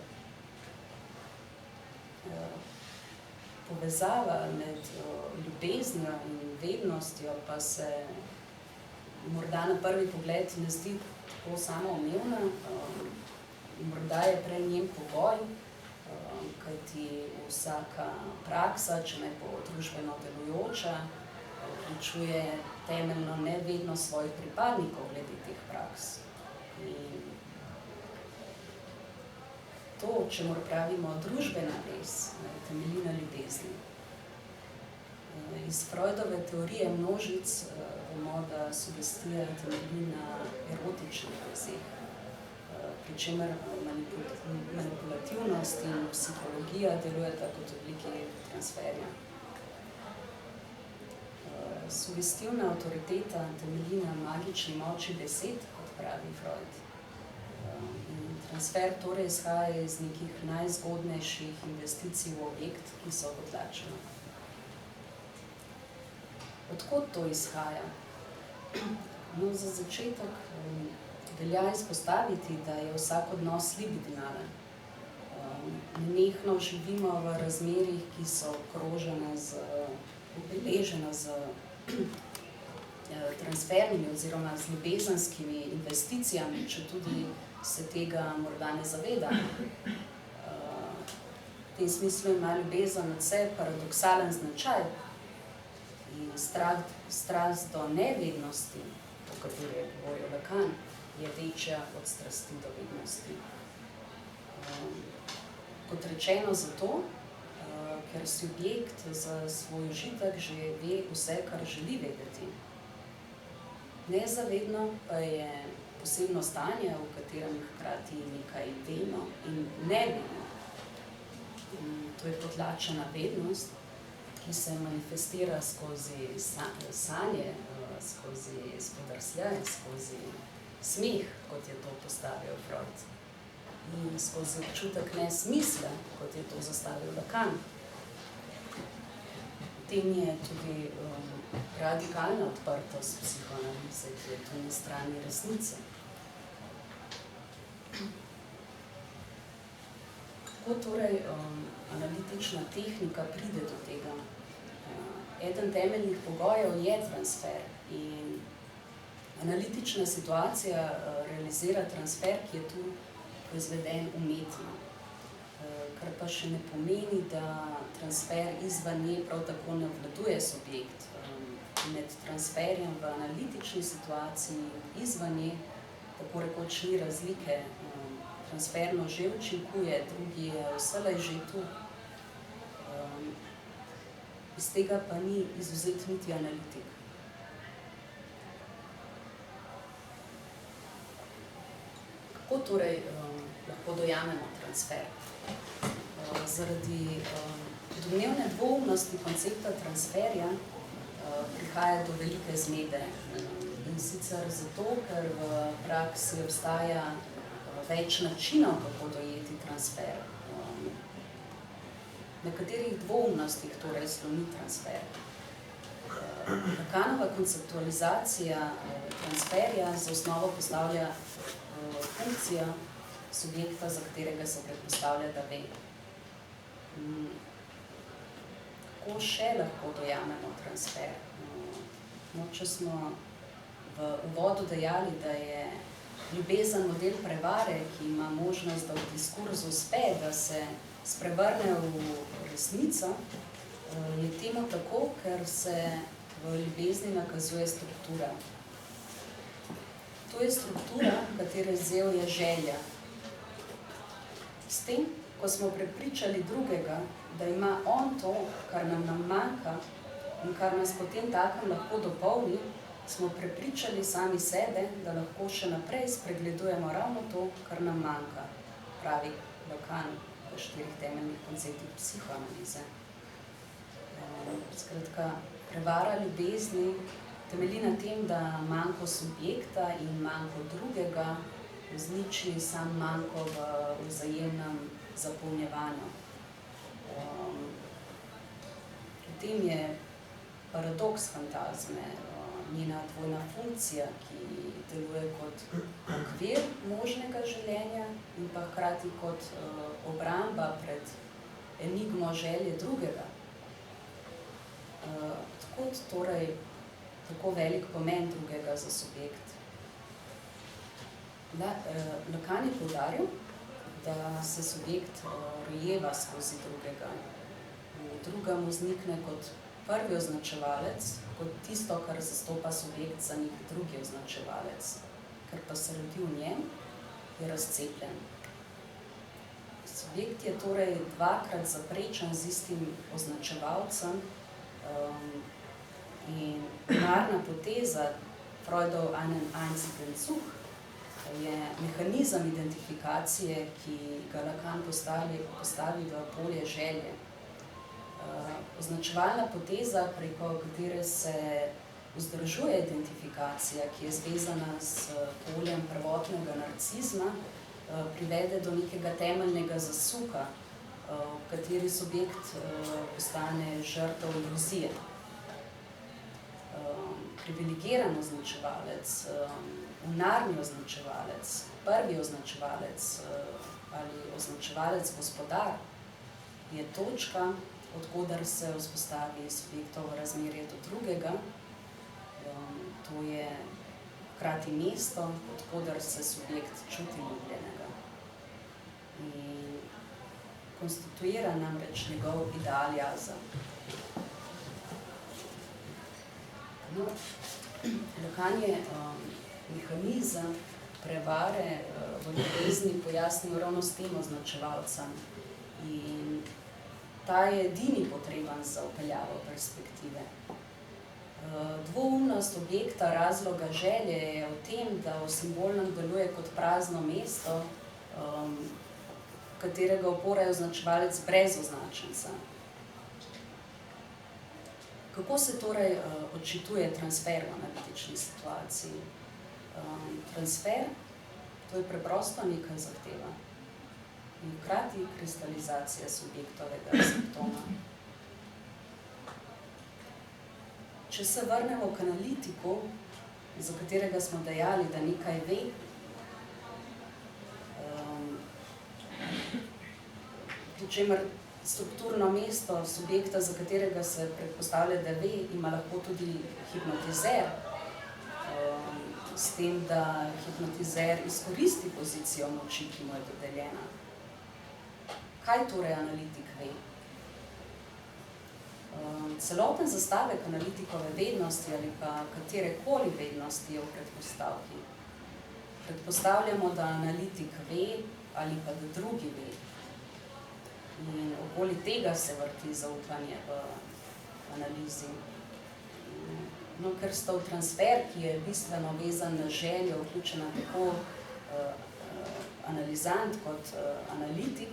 Povezava med ljubeznijo in vednostjo pa se morda na prvi pogled ne zdi tako samoumevna, morda je prej njen pogoj, kajti vsaka praksa, če ne bo družbeno delujoča, vključuje temeljno nevednost svojih pripadnikov glede teh praks. In to, čemur pravimo družbena vez, temelji na ljubezni. Iz Freudove teorije množic vemo, da sugestija temelji na erotičnih vezeh, pri čemer manipulativnost in psihologija delujeta kot obliki transferja. Sugestivna avtoriteta temelji na magični moči besed, kot pravi Freud. Transfer torej izhaja iz nekih najzgodnejših investicij v objekt, ki so potlačeni. Odkot to izhaja? No, za začetek velja izpostaviti, da je vsak odnos libidinalen. Nenehno živimo v razmerjih, ki so obeležena z transfernimi oziroma z ljubezenskimi investicijami, če tudi se tega morda ne zavedamo. V tem smislu ima ljubezen nadvse paradoksalen značaj in strast do nevednosti, o kateri je govoril Lacan, je večja od strasti do vednosti. Kot rečeno zato, ker subjekt za svoj užitek že ve vse, kar želi vedeti. Nezavedno pa je posebno stanje, v katerem hkrati nekaj vemo in ne vemo. To je potlačena vednost, ki se manifestira skozi sanje, skozi spodrsljaj, skozi smeh, kot je to postavil Freud, in skozi občutek nesmisla, kot je to zastavil Lacan. V tem je tudi radikalna odprtost psihoanalize, ki je tu na strani resnice. Kako torej analitična tehnika pride do tega? Eden temeljnih pogojev je transfer in analitična situacija realizira transfer, ki je tu proizveden umetno. Kar pa še ne pomeni, da transfer izvan nje prav tako ne obvladuje subjekt. Med transferjem v analitični situaciji izvan nje tako rekoč ni razlike. Transferno že učinkuje, drugi je vselej že tu. Iz tega pa ni izvzet niti analitik. Kako torej lahko dojamemo transfer? Zaradi domnevne dvoumnosti koncepta transferja prihaja do velike zmede. In sicer zato, ker v praksi obstaja več načinov, kako dojeti transfer. Na katerih dvoumnostih torej sloni transfer? Lacanova konceptualizacija transferja za osnovo postavlja funkcija subjekta, za katerega se predpostavlja, da ve. Kako še lahko dojamemo transfer? Če smo v uvodu dejali, da je ljubezen model prevare, ki ima možnost, da v diskurzu uspe, da se sprevrne v resnico, je temu tako, ker se v ljubezni nakazuje struktura. To je struktura, katere zel je želja. S tem, ko smo prepričali drugega, da ima on to, kar nam manjka in kar nas potem takem lahko dopolni, smo prepričali sami sebe, da lahko še naprej spregledujemo ravno to, kar nam manjka, pravi Lacan v 4 temeljnih konceptih psihoanalize. Skratka, prevara ljubezni temelji na tem, da manjko subjekta in manjko drugega izniči sam manjko v vzajemnem zapolnjevanju. V tem je paradoks fantazme, njena dvojna funkcija, ki deluje kot okvir možnega življenja in pa hkrati kot obramba pred enigmo želje drugega. Odkot torej tako velik pomen drugega za subjekt? Lacan je poudaril, da se subjekt rojeva skozi drugega. Druga mu vznikne kot prvi označevalec, kot tisto, kar zastopa subjekt za nek drugi označevalec. Ker pa se rodi v njem, je razcepljen. Subjekt je torej dvakrat zaprečen z istim označevalcem in primarna poteza Freudov einzigen Zug je mehanizem identifikacije, ki ga Lacan postavi v polje želje. Označevalna poteza, preko katere se vzdržuje identifikacija, ki je zvezana s poljem prvotnega narcizma, privede do nekega temeljnega zasuka, v kateri subjekt postane žrtev iluzije. privilegiran označevalec, unarni označevalec, prvi označevalec ali označevalec gospodar, je točka, odkoder se vzpostavi subjektovo razmerje do drugega. To je hkrati mesto, odkoder se subjekt čuti ljubljenega. In konstituira namreč njegov ideal jaza. No, Lacan je mehanizem prevare v ljubezni pojasnil ravno s tem označevalcem. In ta je edini potreben za vpeljavo perspektive. Dvoumnost objekta razloga želje je v tem, da v simbolnem deluje kot prazno mesto, katerega opora je označevalec brez označenca. Kako se torej odčituje transfer v analitični situaciji? Transfer, to je preprosto nekaj zahteva. In hkrati kristalizacija subjektovega simptoma. Če se vrnemo k analitiku, za katerega smo dejali, da nekaj ve, pri čemer strukturno mesto subjekta, za katerega se predpostavlja, da ve, ima lahko tudi hipnotizer, s tem, da hipnotizer izkoristi pozicijo moči, ki mu je dodeljena. Kaj torej analitik ve? Celoten zastavek analitikove vednosti ali pa katerekoli vednosti je v predpostavki. Predpostavljamo, da analitik ve ali pa da drugi ve. In okoli tega se vrti zaupanje v analizi. No, ker sta v transfer, ki je bistveno vezan na željo, vključena tako analizant kot analitik,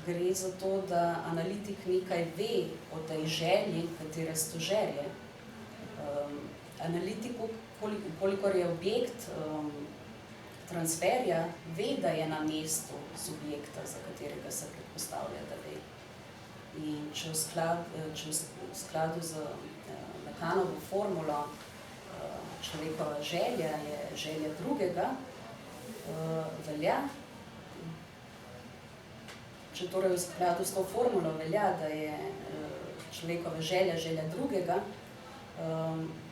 gre za to, da analitik nekaj ve o tej želji, katere so želje. Analitiku, kolikor je objekt transferja, ve, da je na mestu subjekta, za katerega se predpostavlja, da ve. In če v skladu z Lacanovo formulo človekova želja je želja drugega, velja. Če torej v skladu s to formulo velja, da je človekova želja želja drugega,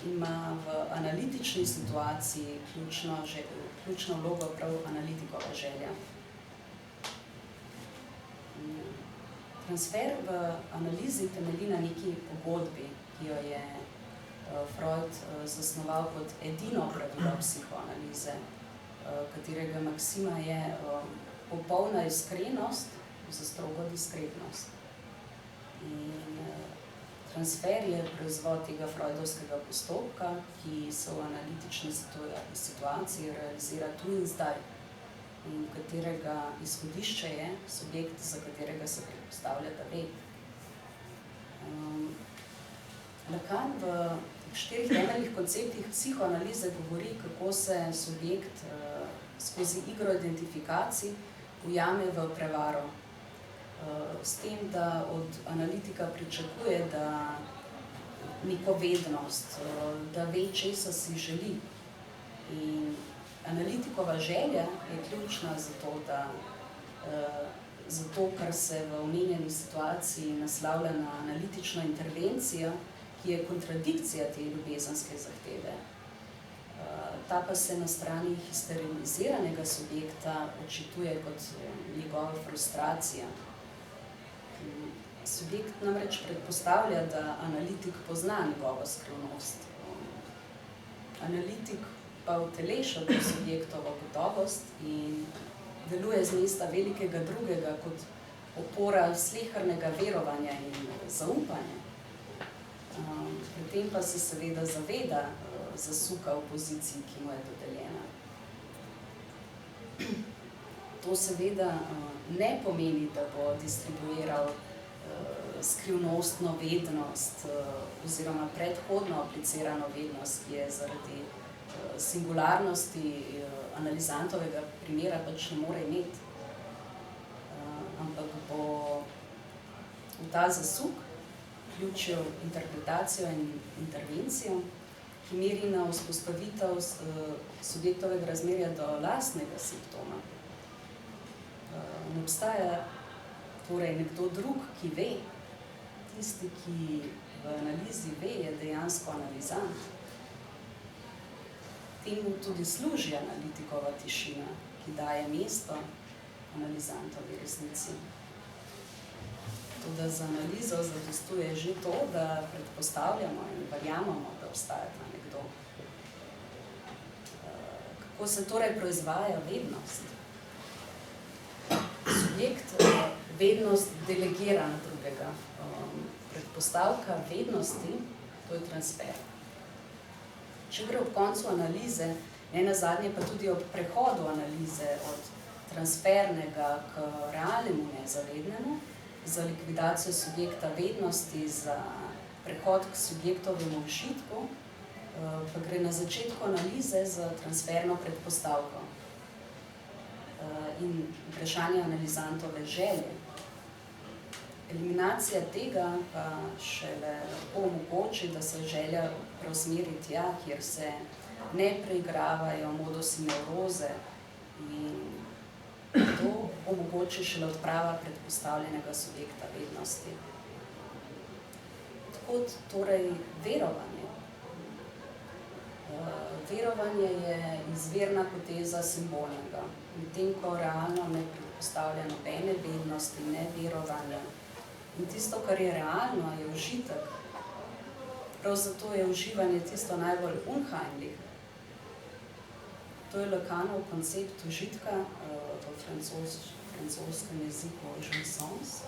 ima v analitični situaciji ključno vlogo prav analitikova želja. Transfer v analizi temelji na neki pogodbi, ki jo je Freud zasnoval kot edino pravilo psihoanalize, katerega maksima je popolna iskrenost za strogo diskretnost. In transfer je proizvod tega freudovskega postopka, ki se v analitični situaciji realizira tu in zdaj, in katerega izhodišče je subjekt, za katerega se predpostavlja, da ve. Lacan v 4 temeljnih konceptih psihoanalize govori, kako se subjekt skozi igro identifikacij ujame v prevaro. S tem, da od analitika pričakuje, da neko vednost, da ve, česa si želi. In analitikova želja je ključna za to, zato, ker se v omenjeni situaciji naslavlja na analitično intervencijo, ki je kontradikcija te ljubezenske zahteve. Ta pa se na strani histeriziranega subjekta odčituje kot njegova frustracija. Subjekt namreč predpostavlja, da analitik pozna njegovo skrivnost. Analitik pa uteleša to subjektovo gotovost in deluje z mesta velikega drugega kot opora slehernega verovanja in zaupanja. Pri tem pa se seveda zaveda zasuka v poziciji, ki mu je dodeljena. To seveda ne pomeni, da bo distribuiral skrivnostno vednost oziroma predhodno aplicirano vednost, ki je zaradi singularnosti analizantovega primera pač ne more imeti. Ampak bo v ta zasuk vključil interpretacijo in intervencijo, ki meri na vzpostavitev subjektovega razmerja do lastnega simptoma. Ne obstaja torej nekdo drug, ki ve. Tisti, ki v analizi ve, je dejansko analizant. Temu tudi služi analitikova tišina, ki daje mesto analizantovi resnici. Toda za analizo zadostuje že to, da predpostavljamo in verjamemo, da obstaja ta nekdo. Kako se torej proizvaja vednost? Subjekt vednost delegira na drugega. Predpostavka vednosti, to je transfer. Če gre ob koncu analize, ne nazadnje pa tudi ob prehodu analize od transfernega k realnemu nezavednemu, za likvidacijo subjekta vednosti, za prehod k subjektovemu užitku, pa gre na začetku analize za transferno predpostavko in vprašanje analizantove želje. Eliminacija tega pa šele lahko omogoči, da se želja preusmeri tja, kjer se ne preigravajo modusi nevroze in to omogoči šele odprava predpostavljenega subjekta vednosti. Tako torej verovanje. Verovanje je izvirna poteza simbolnega, medtem ko realno ne predpostavlja nobene vednosti, ne verovanja. In tisto, kar je realno, je užitek. Prav zato je uživanje tisto najbolj unheimlich. To je Lacanov koncept užitka v francoskem jeziku jouissance.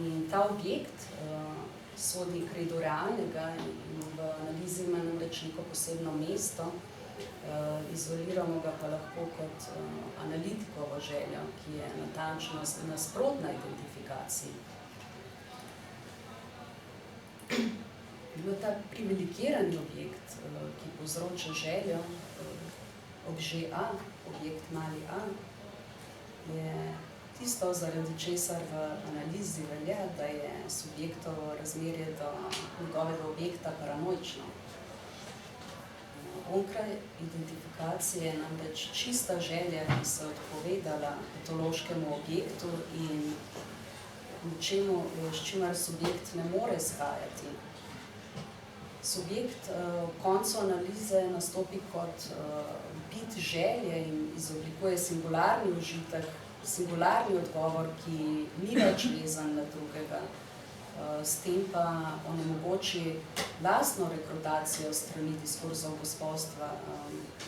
In ta objekt sodi k redu realnega in v analizi ima namreč neko posebno mesto. Izoliramo ga pa lahko kot analitikovo željo, ki je natančno nasprotna identifikaciji. Ta privilegirani objekt, ki povzroča željo, obže A, objekt mali A, je tisto, zaradi česar v analizi velja, da je subjektovo razmerje do njegovega objekta paranoično. Onkraj identifikacije je namreč čista želja, ki se odpovedala patološkemu objektu in ničemu, s čimer subjekt ne more shajati. Subjekt v koncu analize nastopi kot bit želje in izoblikuje singularni užitek, singularni odgovor, ki ni več vezan na drugega, s tem pa onemogoči lastno rekrutacijo strani diskurzov gospodstva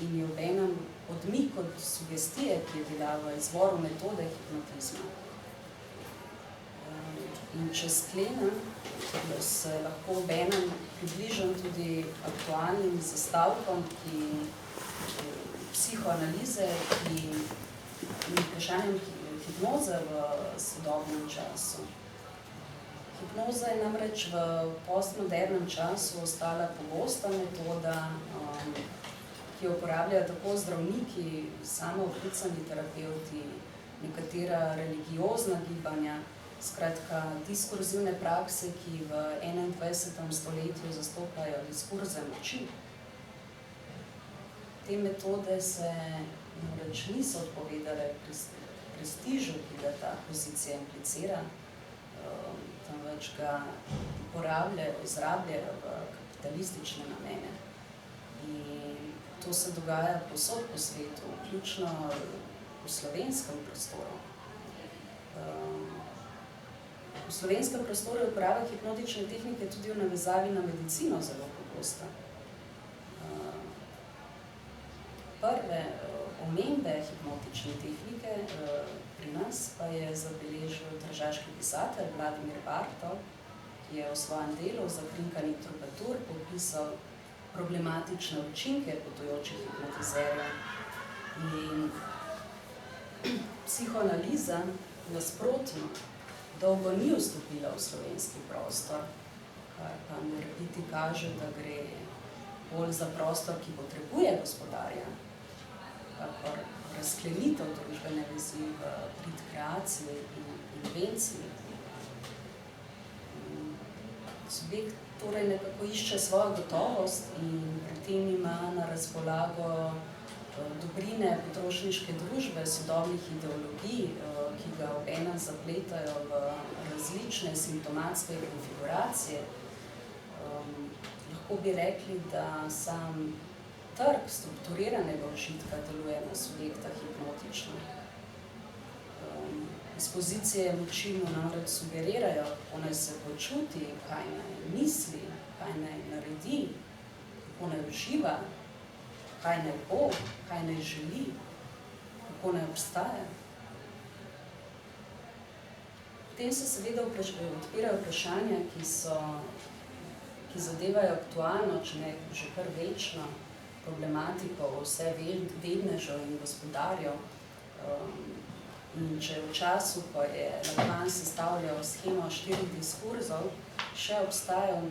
in je obenem odmik od sugestije, ki je bila v izvoru metode hipnotizma. In če sklenem, da se lahko obenem približam tudi aktualnim zastavkom, psihoanalize in vprašanjem hipnoze v sodobnem času. Hipnoza je namreč v postmodernem času ostala pogosta metoda, ki jo uporabljajo tako zdravniki, samooklicani terapevti, nekatera religiozna gibanja, skratka diskurzivne prakse, ki v 21. stoletju zastopajo diskurze moči. Te metode se namreč niso odpovedale prestižu, ki ga ta pozicija implicira, temveč ga uporabljajo, izrabljajo v kapitalistične namene. In to se dogaja povsod po svetu, vključno v slovenskem prostoru. V slovenskem prostoru je uporaba hipnotične tehnike tudi v navezavi na medicino zelo pogosta. Prve omembe hipnotične tehnike pri nas pa je zabeležil tržaški pisatelj Vladimir Bartol, ki je v svojem delu Zakrinkani trubadur popisal problematične učinke potujočih hipnotizerjev. In psihoanaliza nasprotno dolgo ni vstopila v slovenski prostor, kar pa morebiti kaže, da gre bolj za prostor, ki potrebuje gospodarja, kakor razklenitev družbene vezi v prid kreaciji in invenciji. Subjekt torej nekako išče svojo gotovost in pri tem ima na razpolago dobrine potrošniške družbe, sodobnih ideologij, ki ga obenem zapletajo v različne simptomatske konfiguracije. Lahko bi rekli, da sam trg strukturiranega užitka deluje na subjekta hipnotično. Iz pozicije moči mu namreč sugerirajo, kako naj se počuti, kaj naj misli, kaj naj naredi, kako naj uživa, kaj naj bo, kaj naj želi, kako naj obstaja. Potem se seveda odpirajo vprašanja, ki zadevajo aktualno, če ne že kar večno, problematiko vse vednežev in gospodarjev. In če v času, ko je Lacan sestavljal shemo 4 diskurzov, še obstajal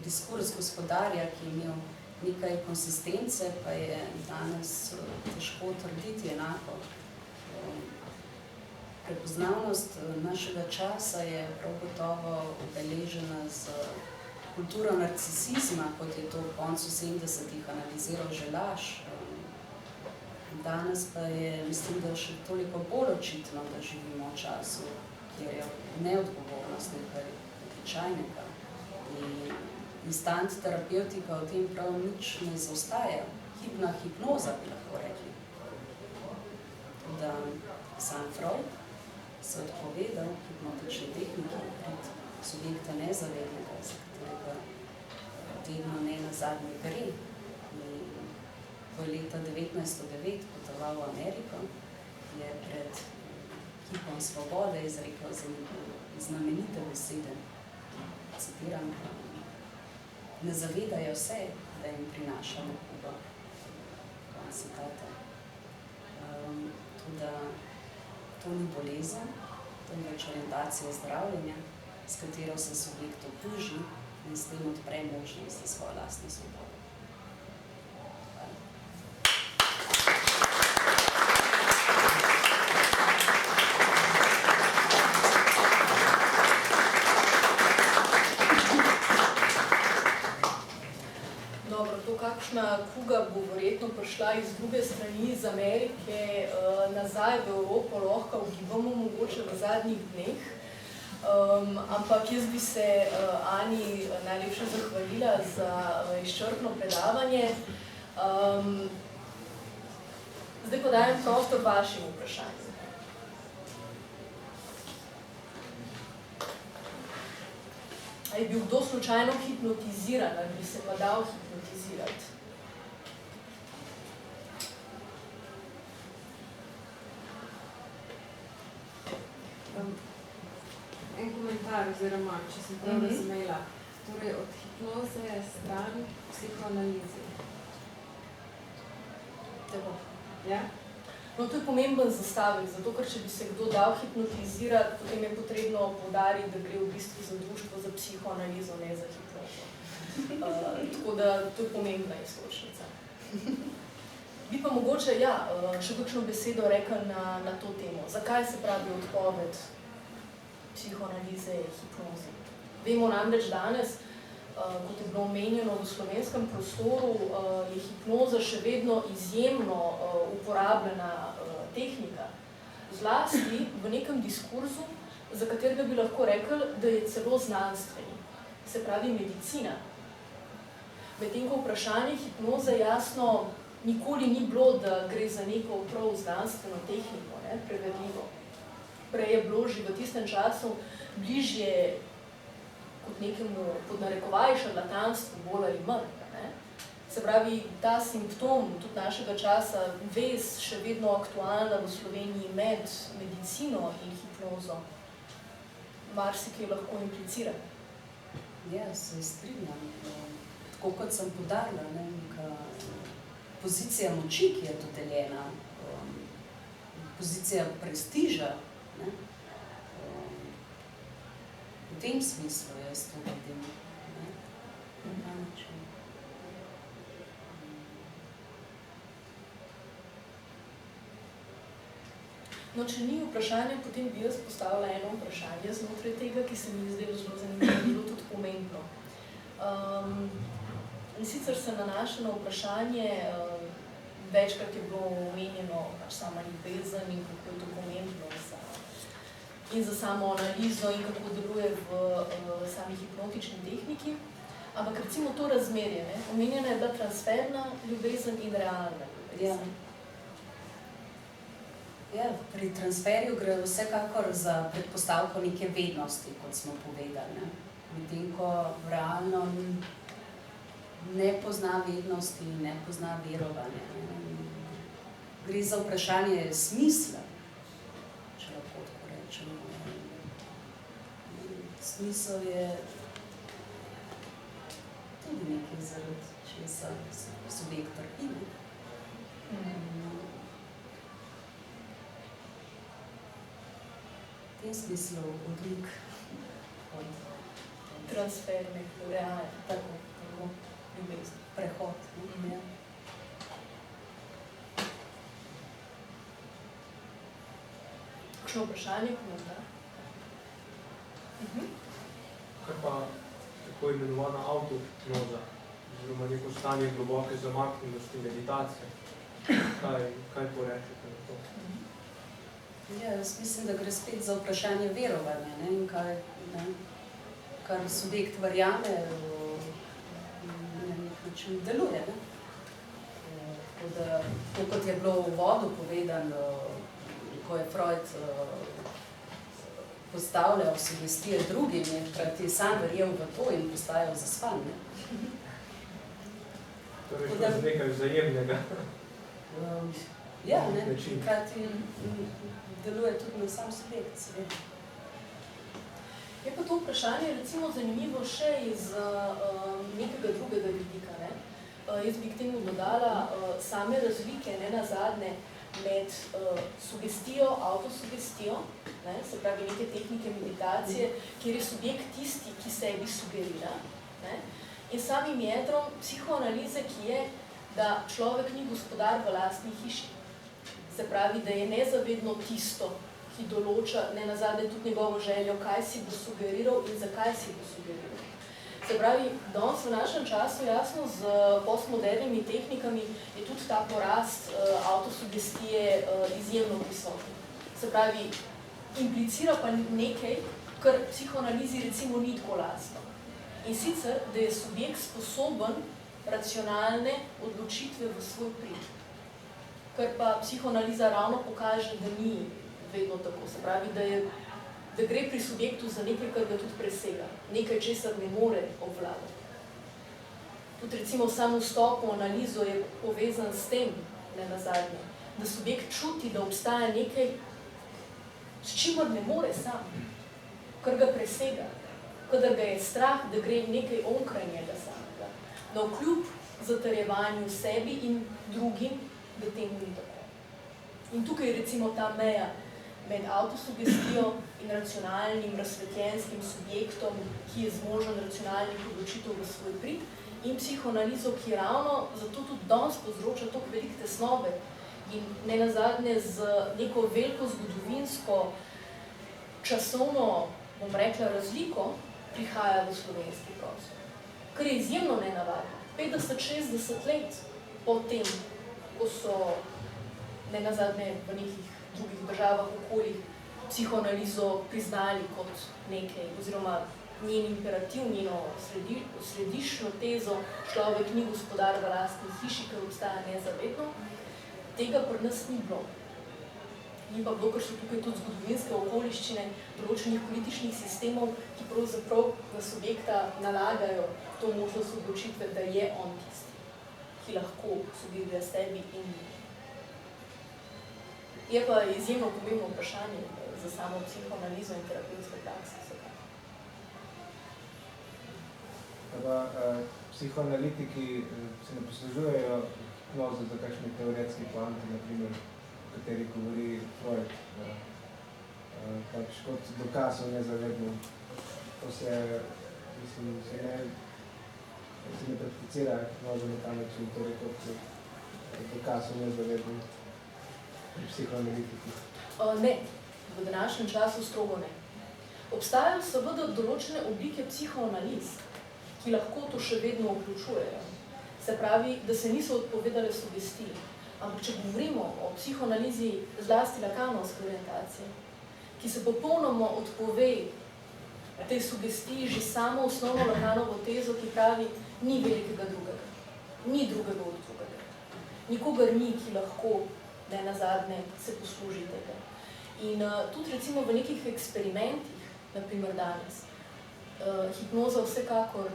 diskurz gospodarja, ki je imel nekaj konsistence, pa je danes težko trditi enako. Prepoznavnost našega časa je prav gotovo obeležena z kulturo narcisizma, kot je to v koncu 70-ih analiziral Želaš. Danes pa je, mislim, da še toliko bolj očitno, da živimo v času, kjer je neodgovornost nekaj običajnega. In instant terapeutika v tem prav nič ne zaostaja. Hipnoza bi lahko rekli. Da sam Freud se odpovedal hipnotični tehniki prid subjekta nezavednega, za katerega vedno ne nazadnje gre. Ko je leta 1909 potoval v Ameriko, je pred kipom svobode izrekel znamenite besede. Citiram, ne zavedajo se, da jim prinašamo Kubo. Konec citata. To ni bolezen, to ni več orientacija zdravljenja, s katero se subjekt okuži in s tem odpre možnost za svojo lastno svobodo. Kakšna kuga bo verjetno prišla iz druge strani, iz Amerike, nazaj v Evropo, lahko ugibamo mogoče v zadnjih dneh. Ampak jaz bi se Ani najlepše zahvalila za izčrpno predavanje. Zdaj pa dajem prostor vašim vprašanjem. A je bil kdo slučajno hipnotiziran, ali bi se pa dal hipnotizirati? En komentar, oziroma, če sem prav razumela. Torej, od hipnoze je stran psihoanalizi. Tako. Ja? No, to je pomemben zastavek, zato ker če bi se kdo dal hipnotizirati, potem je potrebno poudariti, da gre v bistvu za društvo za psihoanalizo, ne za hipnozo. Tako da to je pomembna iztočnica. Bi pa mogoče, še kakšno besedo rekel na to temo. Zakaj se pravi odpoved psihoanalize hipnoze? Vemo namreč danes, kot je bilo omenjeno v slovenskem prostoru, je hipnoza še vedno izjemno uporabljena tehnika. Zlasti v nekem diskurzu, za katerega bi lahko rekel, da je celo znanstveni. Se pravi medicina. Medtem ko vprašanje hipnoze jasno nikoli ni bilo, da gre za neko prav znanstveno tehniko, prevedljivo. Prej je bilo že v tistem času bližje kot nekemu podnarekovaj šarlatanstvu, bolj ali manj. Se pravi, ta simptom tudi našega časa, vez še vedno aktualna v Sloveniji med medicino in hipnozo, marsikaj lahko implicira. Ja, se strinjam. Tako kot sem poudarila, neka pozicija moči, ki je dodeljena, pozicija prestiža, v tem smislu jaz to vidim. No, če ni vprašanja, potem bi jaz postavila eno vprašanje znotraj tega, ki se mi zdelo zelo zanimivo, bilo tudi pomembno. In sicer se nanaša na vprašanje, večkrat je bilo omenjeno pač sama ljubezen in kako je to pomembno za samo analizo in kako deluje v sami hipnotični tehniki. Ampak recimo to razmerje, ne? Omenjena je bila transferna ljubezen in realna ljubezen. Ja, pri transferju gre vsekakor za predpostavko neke vednosti, kot smo povedali. Ne? Medtem ko realno ne pozna vednosti, ne pozna verovanja. Ne? Gre za vprašanje smisla, če lahko tako rečemo. Smisel je tudi nekaj, zaradi česa subjekt trpi. V tem smislu odlik od transferne, realne, tako ljubezni. Prehod. Ja. Kakšno vprašanje, komentar? Kaj pa tako imenovana autohipnoza, oziroma neko stanje globoke zamaknjenosti, meditacije? Kaj porečete na to? Ja, jaz mislim, da gre spet za vprašanje verovanja, ne? In kaj, ne? Kar subjekt verjame, na nek način deluje. Ne? Tako da, kot je bilo v uvodu povedano, ko je Freud postavljal sugestije drugim, je hkrati sam verjel v to in postajal zaspan. Ne? Torej, šlo za nekaj vzajemnega. Ja, ne, hkrati deluje tudi na sam subjekt, seveda. Je pa to vprašanje recimo zanimivo še iz nekega drugega vidika. Ne? Jaz bi k temu dodala same razlike, ne nazadnje, med sugestijo, avtosugestijo, ne? Se pravi neke tehnike meditacije, kjer je subjekt tisti, ki sebi sugerira, ne? In samim jedrom psihoanalize, ki je, da človek ni gospodar v lastni hiši. Se pravi, da je nezavedno tisto, ki določa nenazadnje tudi njegovo željo, kaj si bo sugeriral in zakaj si bo sugeriral. Se pravi, danes v našem času, jasno, z postmodernimi tehnikami je tudi ta porast avtosugestije izjemno visoki. Se pravi, implicira pa nekaj, kar psihoanalizi recimo ni tako lastno. In sicer, da je subjekt sposoben racionalne odločitve v svoj prid. Kar pa psihoanaliza ravno pokaže, da ni vedno tako. Se pravi, da gre pri subjektu za nekaj, kar ga tudi presega. Nekaj, česar ne more obvladati. Tudi recimo sam vstop v analizo je povezan s tem, nenazadnje, da subjekt čuti, da obstaja nekaj, s čimer ne more sam, kar ga presega, kadar ga je strah, da gre nekaj onkraj njega samega. Navkljub zatrjevanju sebi in drugim, da temu ni tako. In tukaj je recimo ta meja med avtosugestijo in racionalnim, razsvetljenskim subjektom, ki je zmožen racionalnih odločitev v svoj prid, in psihoanalizo, ki ravno zato tudi danes povzroča toliko velike tesnobe in nenazadnje z neko veliko zgodovinsko, časovno, bom rekla, razliko prihaja v slovenski prostor. Kar je izjemno nenavadno. 50-60 let po tem, ko so nenazadnje v nekih drugih državah, okoljih psihoanalizo priznali kot nekaj, oziroma njen imperativ, njeno središčno tezo, človek ni gospodar v lastni hiši, ker obstaja nezavedno, tega pri nas ni bilo. Ni pa bilo, ker so tukaj tudi zgodovinske okoliščine določenih političnih sistemov, ki pravzaprav na subjekta nalagajo to možnost odločitve, da je on tisti, ki lahko sugerira sebi in je pa izjemno pomembno vprašanje za samo psihoanalizo in terapevtske prakse. Psihoanalitiki se ne poslužujejo hipnoze za kakšne teoretske poante, na primer, o kateri govori Freud, pač kot dokaz o nezavednem. To se, mislim, se ne prakticira hipnoze na ta način, torej kot dokaz o nezavednem pri psihoanalitiki. Ne, v današnjem času strogo ne. Obstajajo seveda določene oblike psihoanaliz, ki lahko to še vedno vključujejo. Se pravi, da se niso odpovedale sugestiji. Ampak če govorimo o psihoanalizi zlasti lakanovske orientacije, ki se popolnoma odpove tej sugestiji že samo osnovno Lakanovo tezo, ki pravi, ni velikega drugega, ni drugega od drugega. Nikogar ni, ki lahko ne nazadnje se posluži tega. In tudi recimo v nekih eksperimentih, naprimer danes, hipnoza vsekakor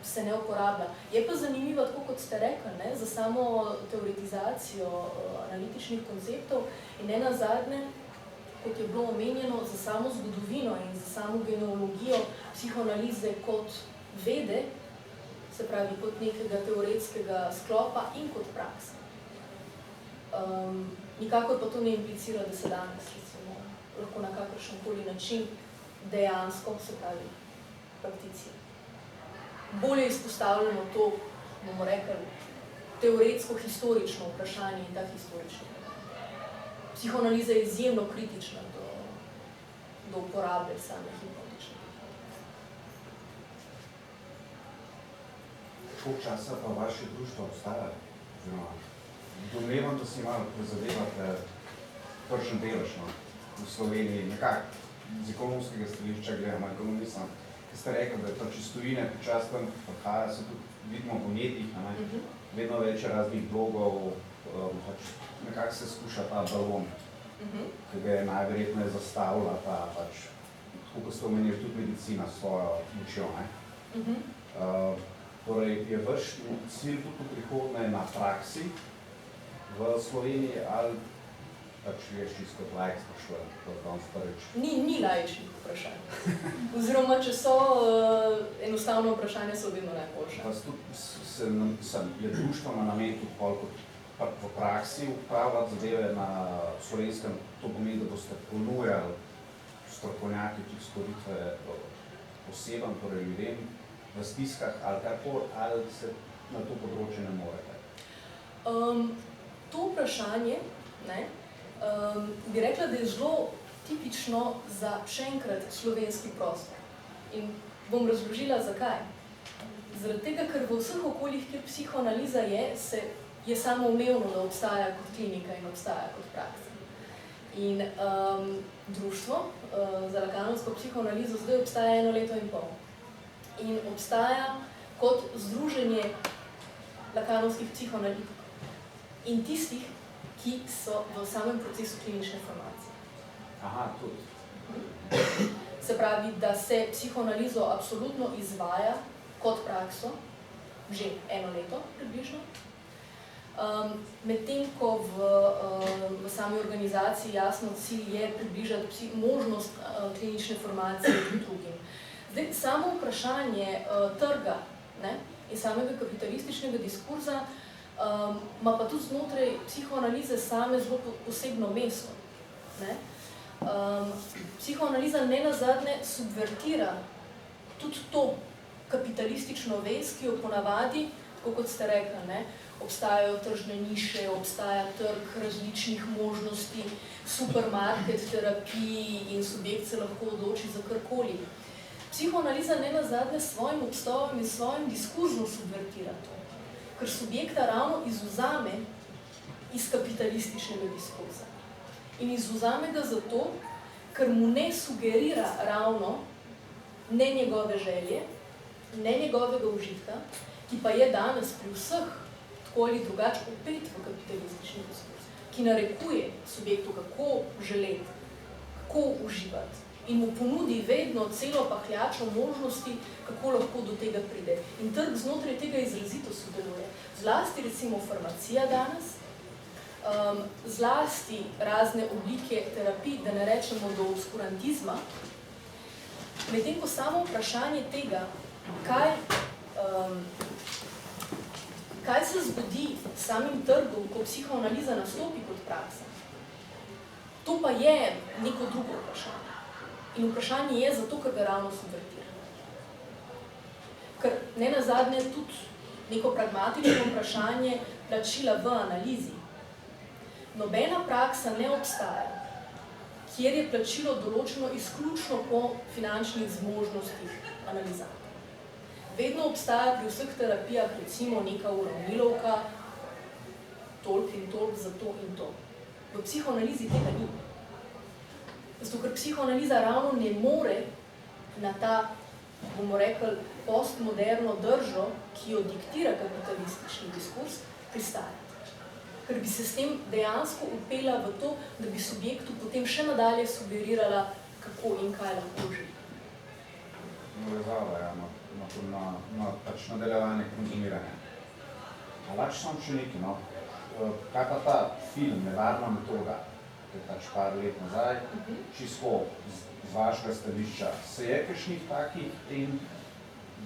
se ne uporablja. Je pa zanimivo, tako kot ste rekli, ne, za samo teoretizacijo analitičnih konceptov in ne nazadnje, kot je bilo omenjeno, za samo zgodovino in za samo genealogijo psihoanalize kot vede, se pravi kot nekega teoretskega sklopa in kot prakse. Nikakor pa to ne implicira, da se danes recimo lahko na kakršenkoli način dejansko, se pravi, prakticira. Bolje izpostavljamo to, bomo rekli, teoretsko-historično vprašanje in ta historični. Psihoanaliza je izjemno kritična do uporabe same hipnotične. Koliko časa pa vaše društvo obstaja? Domnevam, da si malo prizadevate kakšen delež v Sloveniji, nekako z ekonomskega stališča gledamo, ekonomistom, ki ste rekli, da pač iz tujine počas tam prihaja, se tudi vidimo v medijih, vedno več raznih blogov, pač nekako se skuša ta balon, ki ga je najverjetneje zastavila ta pač, kako ste omenili, tudi medicina s svojo močjo. Torej, je vaš cilj tudi v prihodnje na praksi v Sloveniji ali pač veš čisto kot laik sprašujem, kot danes prvič? Ni laičnih vprašanj. Oziroma, če so enostavno vprašanja, so vedno najboljše. Vas tudi je društvoma namen tudi pol kot v praksi upravljati zadeve na Slovenskem, to pomeni, da boste ponujali strokovnjaki tudi storitve osebam, torej ljudem v stiskah ali karkoli, ali se na to področje ne morete? To vprašanje, bi rekla, da je zelo tipično za še enkrat slovenski prostor. In bom razložila, zakaj. Zaradi tega, ker v vseh okoljih, kjer psihoanaliza je samoumevno, da obstaja kot klinika in obstaja kot praksa. In društvo za lakanovsko psihoanalizo zdaj obstaja 1 leto in pol. In obstaja kot združenje lakanovskih psihoanalitikov in tistih, ki so v samem procesu klinične formacije. Aha, tudi. Se pravi, da se psihoanalizo absolutno izvaja kot prakso, že 1 leto približno, medtem ko v sami organizaciji jasno cilj je približati možnost klinične formacije drugim. Zdaj, samo vprašanje trga in samega kapitalističnega diskurza ima pa tudi znotraj psihoanalize same zelo posebno mesto. Psihoanaliza nenazadnje subvertira tudi to kapitalistično vez, ki jo ponavadi, tako kot ste rekli, obstajajo tržne niše, obstaja trg različnih možnosti, supermarket, terapiji in subjekt se lahko odloči za karkoli. Psihoanaliza nenazadnje s svojim obstojem in svojim diskurzom subvertira to, ker subjekta ravno izvzame iz kapitalističnega diskurza. In izvzame ga zato, ker mu ne sugerira ravno ne njegove želje, ne njegovega užitka, ki pa je danes pri vseh tako ali drugače opet v kapitalistični diskurz, ki narekuje subjektu, kako želeti, kako uživati. In mu ponudi vedno celo pahljačo možnosti, kako lahko do tega pride. In trg znotraj tega izrazito sodeluje. Zlasti recimo farmacija danes, zlasti razne oblike terapij, da ne rečemo do obskurantizma, medtem ko samo vprašanje tega, kaj se zgodi s samim trgom, ko psihoanaliza nastopi kot praksa, to pa je neko drugo vprašanje. In vprašanje je zato, ker ga ravno subvertira. Ker nenazadnje tudi neko pragmatično vprašanje plačila v analizi. Nobena praksa ne obstaja, kjer je plačilo določeno izključno po finančnih zmožnostih analizanta. vedno obstaja pri vseh terapijah recimo neka uravnilovka, toliko in toliko za to in to. V psihoanalizi tega ni. Zato, ker psihoanaliza ravno ne more na ta, bomo rekli, postmoderno držo, ki jo diktira kapitalistični diskurs, pristajati. Ker bi se s tem dejansko upela v to, da bi subjektu potem še nadalje sugerirala, kako in kaj lahko živi. Navezala, ja, na pač nadaljevanje konzumiranja. Alač sam še nekaj, no. Kaj pa ta film, Nevarna metoda, ki je pač par let nazaj, čisto z vašega stališča, se je kakšnih takih tem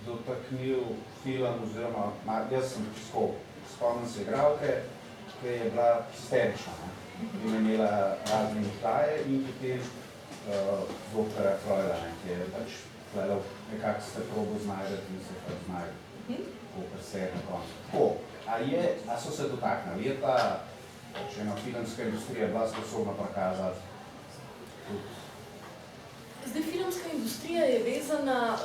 dotaknil film, oziroma, jaz sem čisto spomnim se igralke, ki je bila histerična, in je imela razne vihtaje in potem doktora Freuda, ki je pač gledal, nekako se probo znajdeti in se pač znajdeti, kakor se je na koncu. Tako, a so se dotaknili? Je ta, če ena filmska industrija bila sposobna prikazati tudi? Zdaj, filmska industrija je vezana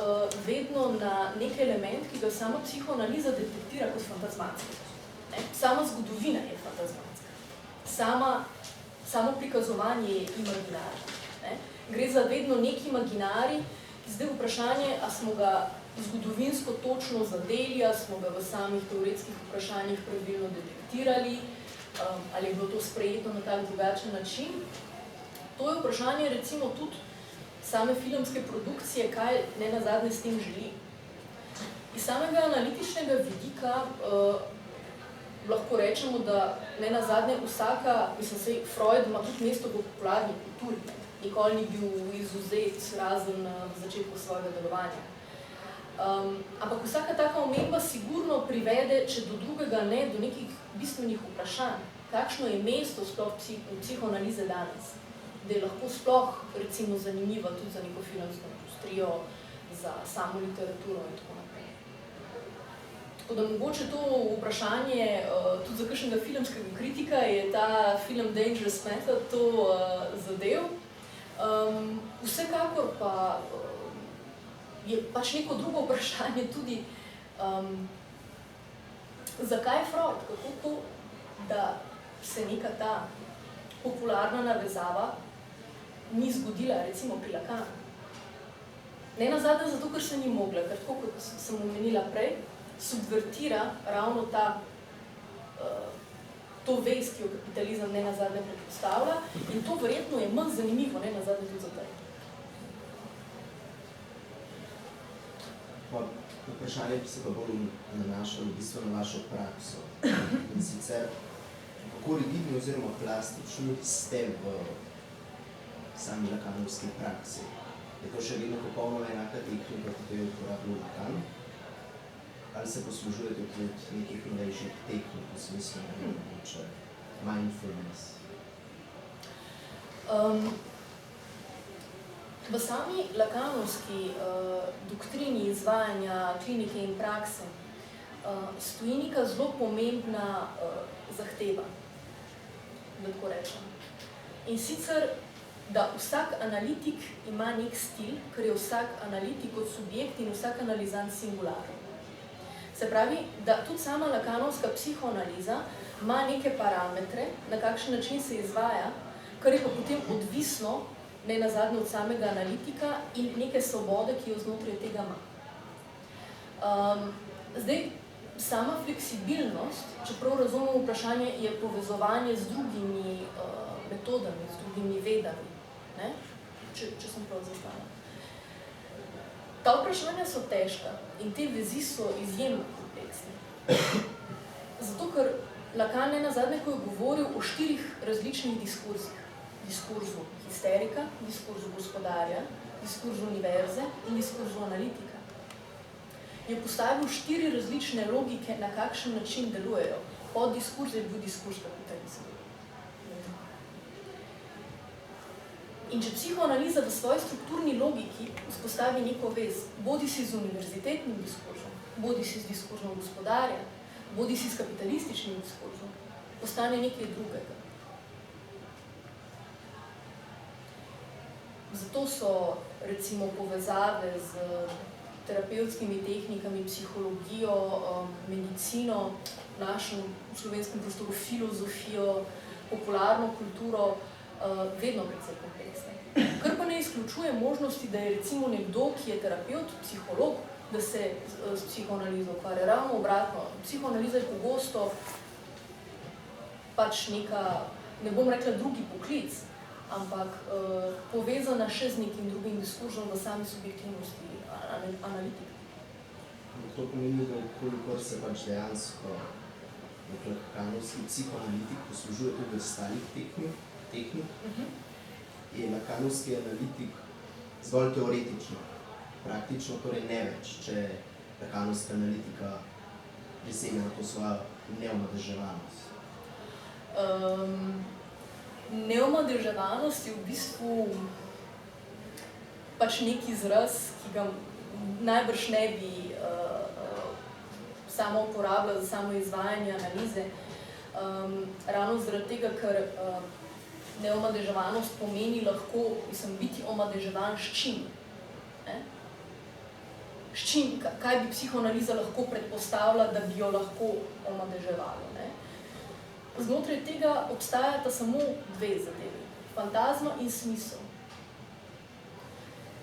vedno na nek element, ki ga sama psihoanaliza detektira kot fantazmatski. Sama zgodovina je fantazmatska. Samo prikazovanje je imaginarno. Gre za vedno nek imaginari, ki zdaj vprašanje, a smo ga zgodovinsko točno zadeli, a smo ga v samih teoretskih vprašanjih pravilno detektirali, ali je bilo to sprejeto na tak drugačen način. To je vprašanje recimo tudi same filmske produkcije, kaj ne nazadnje s tem želi. Iz samega analitičnega vidika lahko rečemo, da ne nazadnje vsaka, mislim, Freud ima tudi mesto v popularni kulturi, nikoli ni bil izvzet razen v začetku svojega delovanja. Ampak vsaka taka omemba sigurno privede, če do drugega ne, do nekih bistvenih vprašanj, kakšno je mesto sploh psihoanalize danes, da je lahko sploh recimo zanimiva tudi za neko filmsko industrijo, za samo literaturo in tako naprej. Tako da mogoče to vprašanje, tudi za kakšnega filmskega kritika, je ta film Dangerous Method to zadev. Vsekakor pa je pač neko drugo vprašanje tudi, zakaj Freud, kako to, da se neka ta popularna navezava ni zgodila recimo pri Lacanu. Ne nazadnje zato, ker se ni mogla, ker tako kot sem omenila prej, subvertira ravno to vez, ki jo kapitalizem ne nazadnje predpostavlja, in to verjetno je manj zanimivo, ne nazadnje tudi za tej. Vprašanje bi se pa bolj nanašalo v bistvu na vašo prakso. In sicer, kako rigidni oziroma plastični ste v sami lakanovski praksi? Je to še vedno popolnoma enaka tehnika, kot je uporabil Lacan? Ali se poslužujete tudi nekih novejših tehnik v smislu mindfulness? V sami lakanovski doktrini izvajanja klinike in prakse stoji neka zelo pomembna zahteva, da tako rečem. In sicer, da vsak analitik ima nek stil, ker je vsak analitik kot subjekt in vsak analizant singularen. Se pravi, da tudi sama lakanovska psihoanaliza ima neke parametre, na kakšen način se izvaja, kar je pa potem odvisno, ne nazadnje od samega analitika in neke svobode, ki jo znotraj tega ima. Zdaj, sama fleksibilnost, čeprav razumemo vprašanje, je povezovanje z drugimi metodami, z drugimi vedami, ne? Če sem prav zastavila. Ta vprašanja so težka in te vezi so izjemno kompleksne. Zato, ker Lacan ne nazadnje, ko je govoril o 4 različnih diskurzih. Diskurzu histerika, diskurzu gospodarja, diskurzu univerze in diskurzu analitika. Je postavil 4 različne logike, na kakšen način delujejo. Pod diskurz je bil diskurz kapitalizma. In če psihoanaliza v svoji strukturni logiki vzpostavi neko vez, bodi si z univerzitetnim diskurzom, bodi si z diskurzom gospodarja, bodi si s kapitalističnim diskurzom, postane nekaj drugega. Zato so recimo povezave z terapevtskimi tehnikami, psihologijo, medicino, našem slovenskem prostoru, filozofijo, popularno kulturo, vedno precej kompleksne. Kar pa ne izključuje možnosti, da je recimo nekdo, ki je terapevt, psiholog, da se s psihoanalizo ukvarja. Ravno obratno, psihoanaliza je pogosto pač neka, ne bom rekla drugi poklic, ampak povezana še z nekim drugim diskurzom v sami subjektivnosti analitika. To pomeni, da kolikor se pač dejansko lakanovski psihoanalitik poslužuje tudi ostalih tehnik, je lakanovski analitik zgolj teoretično, praktično torej ne več, če lakanovska analitika presega na to svojo neomadeževanost. Neomadeževanost je v bistvu pač nek izraz, ki ga najbrž ne bi samo uporabljala za samo izvajanje analize. Ravno zaradi tega, ker neomadeževanost pomeni lahko, biti omadeževan s čim. S čim, kaj bi psihoanaliza lahko predpostavila, da bi jo lahko omadeževalo. Znotraj tega obstajata samo dve zadevi, fantazma in smisel.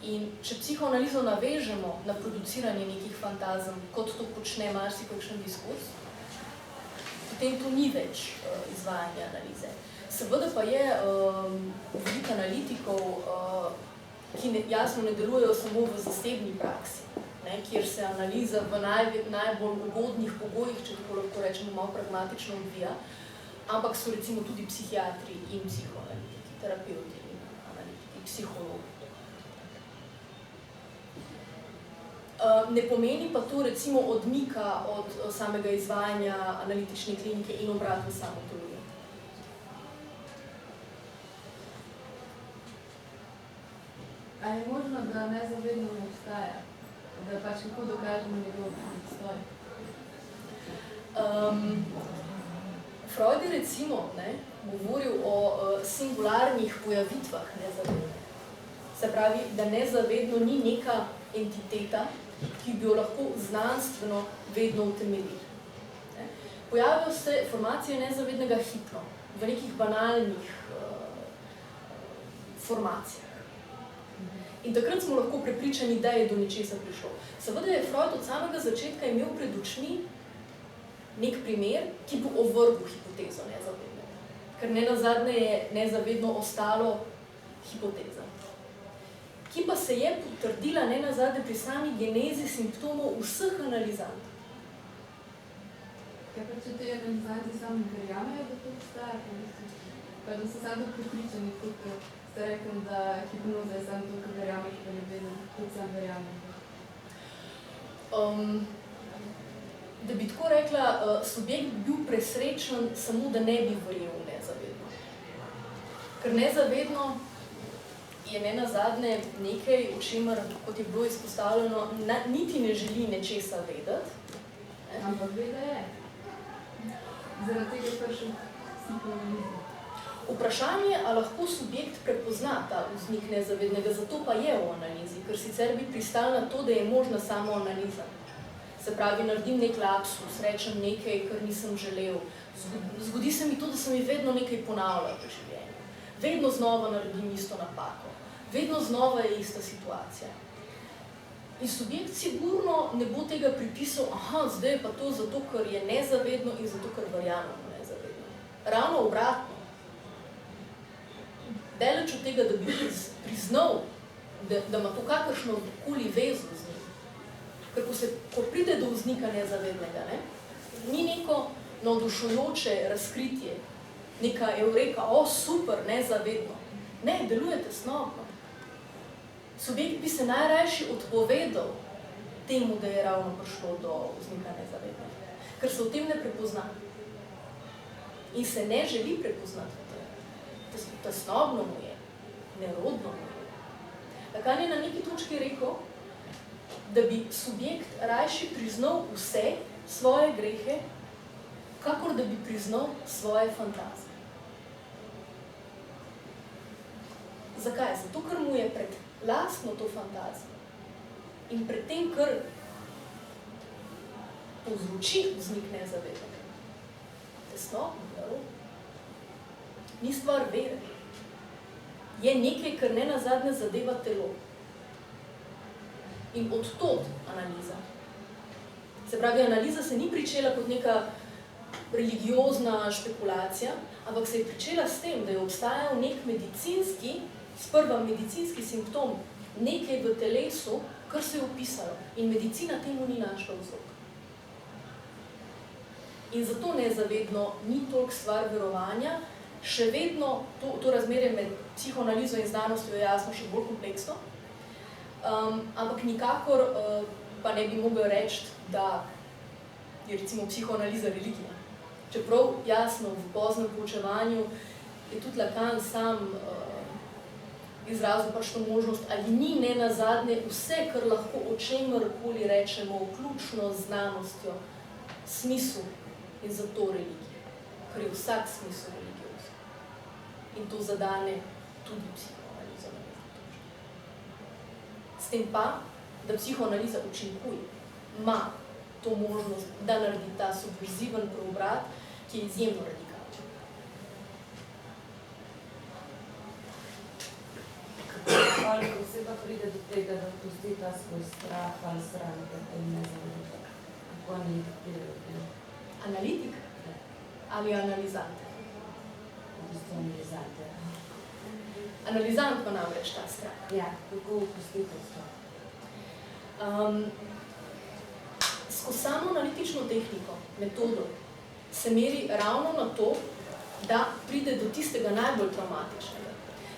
In če psihoanalizo navežemo na produciranje nekih fantazem, kot to počne marsikakšen diskurs, potem to ni več izvajanje analize. Seveda pa je veliko analitikov, ki jasno ne delujejo samo v zasebni praksi, kjer se analiza v najbolj ugodnih pogojih, če tako lahko rečemo, malo pragmatično odvija, ampak so recimo tudi psihiatri in psihoanalitiki, terapeuti in analitiki, psihologi. Ne pomeni pa to recimo odmika od samega izvajanja analitične klinike in obratno samotologijo. A je možno, da nezavedno ne obstaja? Da pač kako dokažemo njegov obstoj? Freud je recimo govoril o singularnih pojavitvah nezavedno. Se pravi, da nezavedno ni neka entiteta, ki bi jo lahko znanstveno vedno utemeljili. Pojavijo se formacije nezavednega hipno, v nekih banalnih formacijah. In takrat smo lahko prepričani, da je do nečesa prišlo. Seveda je Freud od samega začetka imel pred očmi nek primer, ki bo ovrgel hipotezo nezavednega. Ker nenazadnje je nezavedno ostalo hipoteza, ki pa se je potrdila nenazadnje pri sami genezi simptomov vseh analizantov. Kaj pa če te analizanti sami verjamejo, da to obstaja? Pa da so sami prepričani, kot ste rekli, da hipnoza je samo to, kar verjameš, da ne vedem, kot sam verjamem. Da bi tako rekla, subjekt bi bil presrečen samo, da ne bi verjel nezavedno. Ker nezavedno je nenazadnje nekaj, o čemer, kot je bilo izpostavljeno, niti ne želi nečesa vedeti. Ampak veda je. Zaradi tega prišel psihoanaliza. Vprašanje, a lahko subjekt prepozna ta vznik nezavednega, zato pa je v analizi, ker sicer bi pristal na to, da je možna samo analiza. Se pravi, naredim nek lapsus, rečem nekaj, kar nisem želel. Zgodi se mi to, da se mi vedno nekaj ponavlja v življenju. Vedno znova naredim isto napako. Vedno znova je ista situacija. In subjekt sigurno ne bo tega pripisal, zdaj je pa to zato, ker je nezavedno in zato, ker verjamem nezavedno. Ravno obratno. Daleč od tega, da bi priznal, da ima to kakršno koli vezo z njim. Ker ko pride do vznika nezavednega, ni neko navdušujoče razkritje, neka eureka, super, nezavedno. Ne, deluje tesnobno. Subjekt bi se najrajši odpovedal temu, da je ravno prišlo do vznika nezavednega, ker se v tem ne prepozna. In se ne želi prepoznati v tem. Tesnobno mu je, nerodno mu je. Lacan je na neki točki rekel, da bi subjekt rajši priznal vse svoje grehe, kakor da bi priznal svoje fantazije. Zakaj? Zato, ker mu je pred lastno to fantazijo In pred tem, kar povzroči vznik nezavednega, tesnotno, narobe, ni stvar vere. Je nekaj, kar ne nazadnje zadeva telo. In od tod analiza. Se pravi, analiza se ni pričela kot neka religiozna špekulacija, ampak se je pričela s tem, da je obstajal nek medicinski, sprva medicinski simptom, nekaj v telesu, kar se je opisalo. In medicina temu ni našla vzrok. In zato nezavedno ni toliko stvar verovanja, še vedno to razmerje med psihoanalizo in znanostjo je jasno še bolj kompleksno, ampak nikakor pa ne bi mogel reči, da je recimo psihoanaliza religija. Čeprav jasno v poznem poučevanju je tudi Lacan sam izrazil pač to možnost, ali ni nenazadnje vse, kar lahko o čemerkoli rečemo, vključno z znanostjo, smisel in zato religija, ker je vsak smisel religiozen. In to zadane tudi psihoanalizo. S tem pa, da psihoanaliza učinkuje, ima to možnost, da naredi ta subverziven preobrat, ki je izjemno radikalno. Koliko se pa pride do tega, da pusti ta svoj strah ali sram, da te ne zavedate? Kako analitik pride do tega? Analitik? Ali analizant? V bistvu analizant, ja. Analizant pa namreč ta strah. Ja, kako pusti ta strah? Skozi samo analitično tehniko, metodo, se meri ravno na to, da pride do tistega najbolj traumatičnega.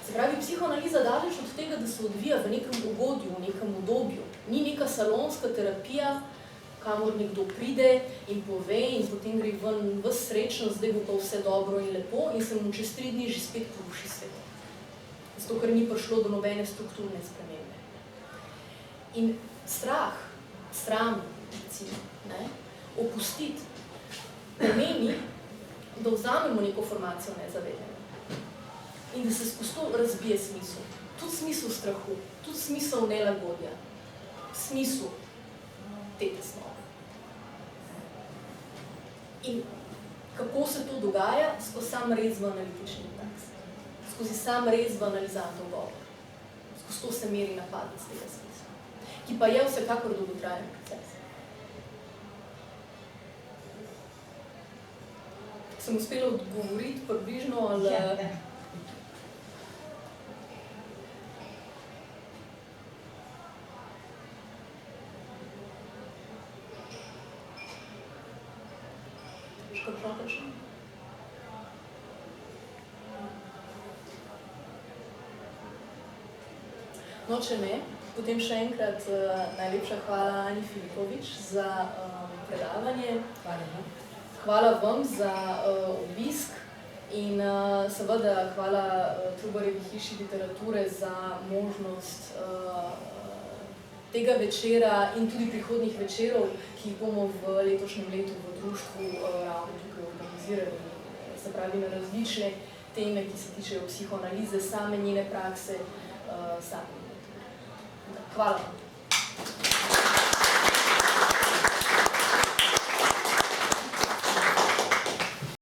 Se pravi, psihoanaliza daleč od tega, da se odvija v nekem ugodju, v nekem udobju. Ni neka salonska terapija, kamor nekdo pride in pove in potem gre ven v srečno, zdaj bo pa vse dobro in lepo in se mu čez 3 dni že spet poruši svet. Zato, ker ni prišlo do nobene strukturne spremembe. In strah, sram, recimo, opustiti, pomeni, da vzamemo neko formacijo nezavednega in da se skozi to razbije smisel. Tudi smisel strahu, tudi smisel nelagodja, smisel te tesnobe. In kako se to dogaja? Skozi sam rez v analitični praksi. Skozi sam rez v analizantov govor. Skozi to se meri napadec tega smisla. Ki pa je vsekakor dolgotrajen proces. Sem uspela odgovoriti približno, ali... Kakšno vprašanje? No, če ne, potem še enkrat najlepša hvala Ani Filipovič za predavanje. Hvala vam za obisk in seveda hvala Trubarjevi hiši literature za možnost tega večera in tudi prihodnjih večerov, ki jih bomo v letošnjem letu v društvu ravno tukaj organizirali. Se pravi na različne teme, ki se tičejo psihoanalize, same njene prakse, same. Hvala vam.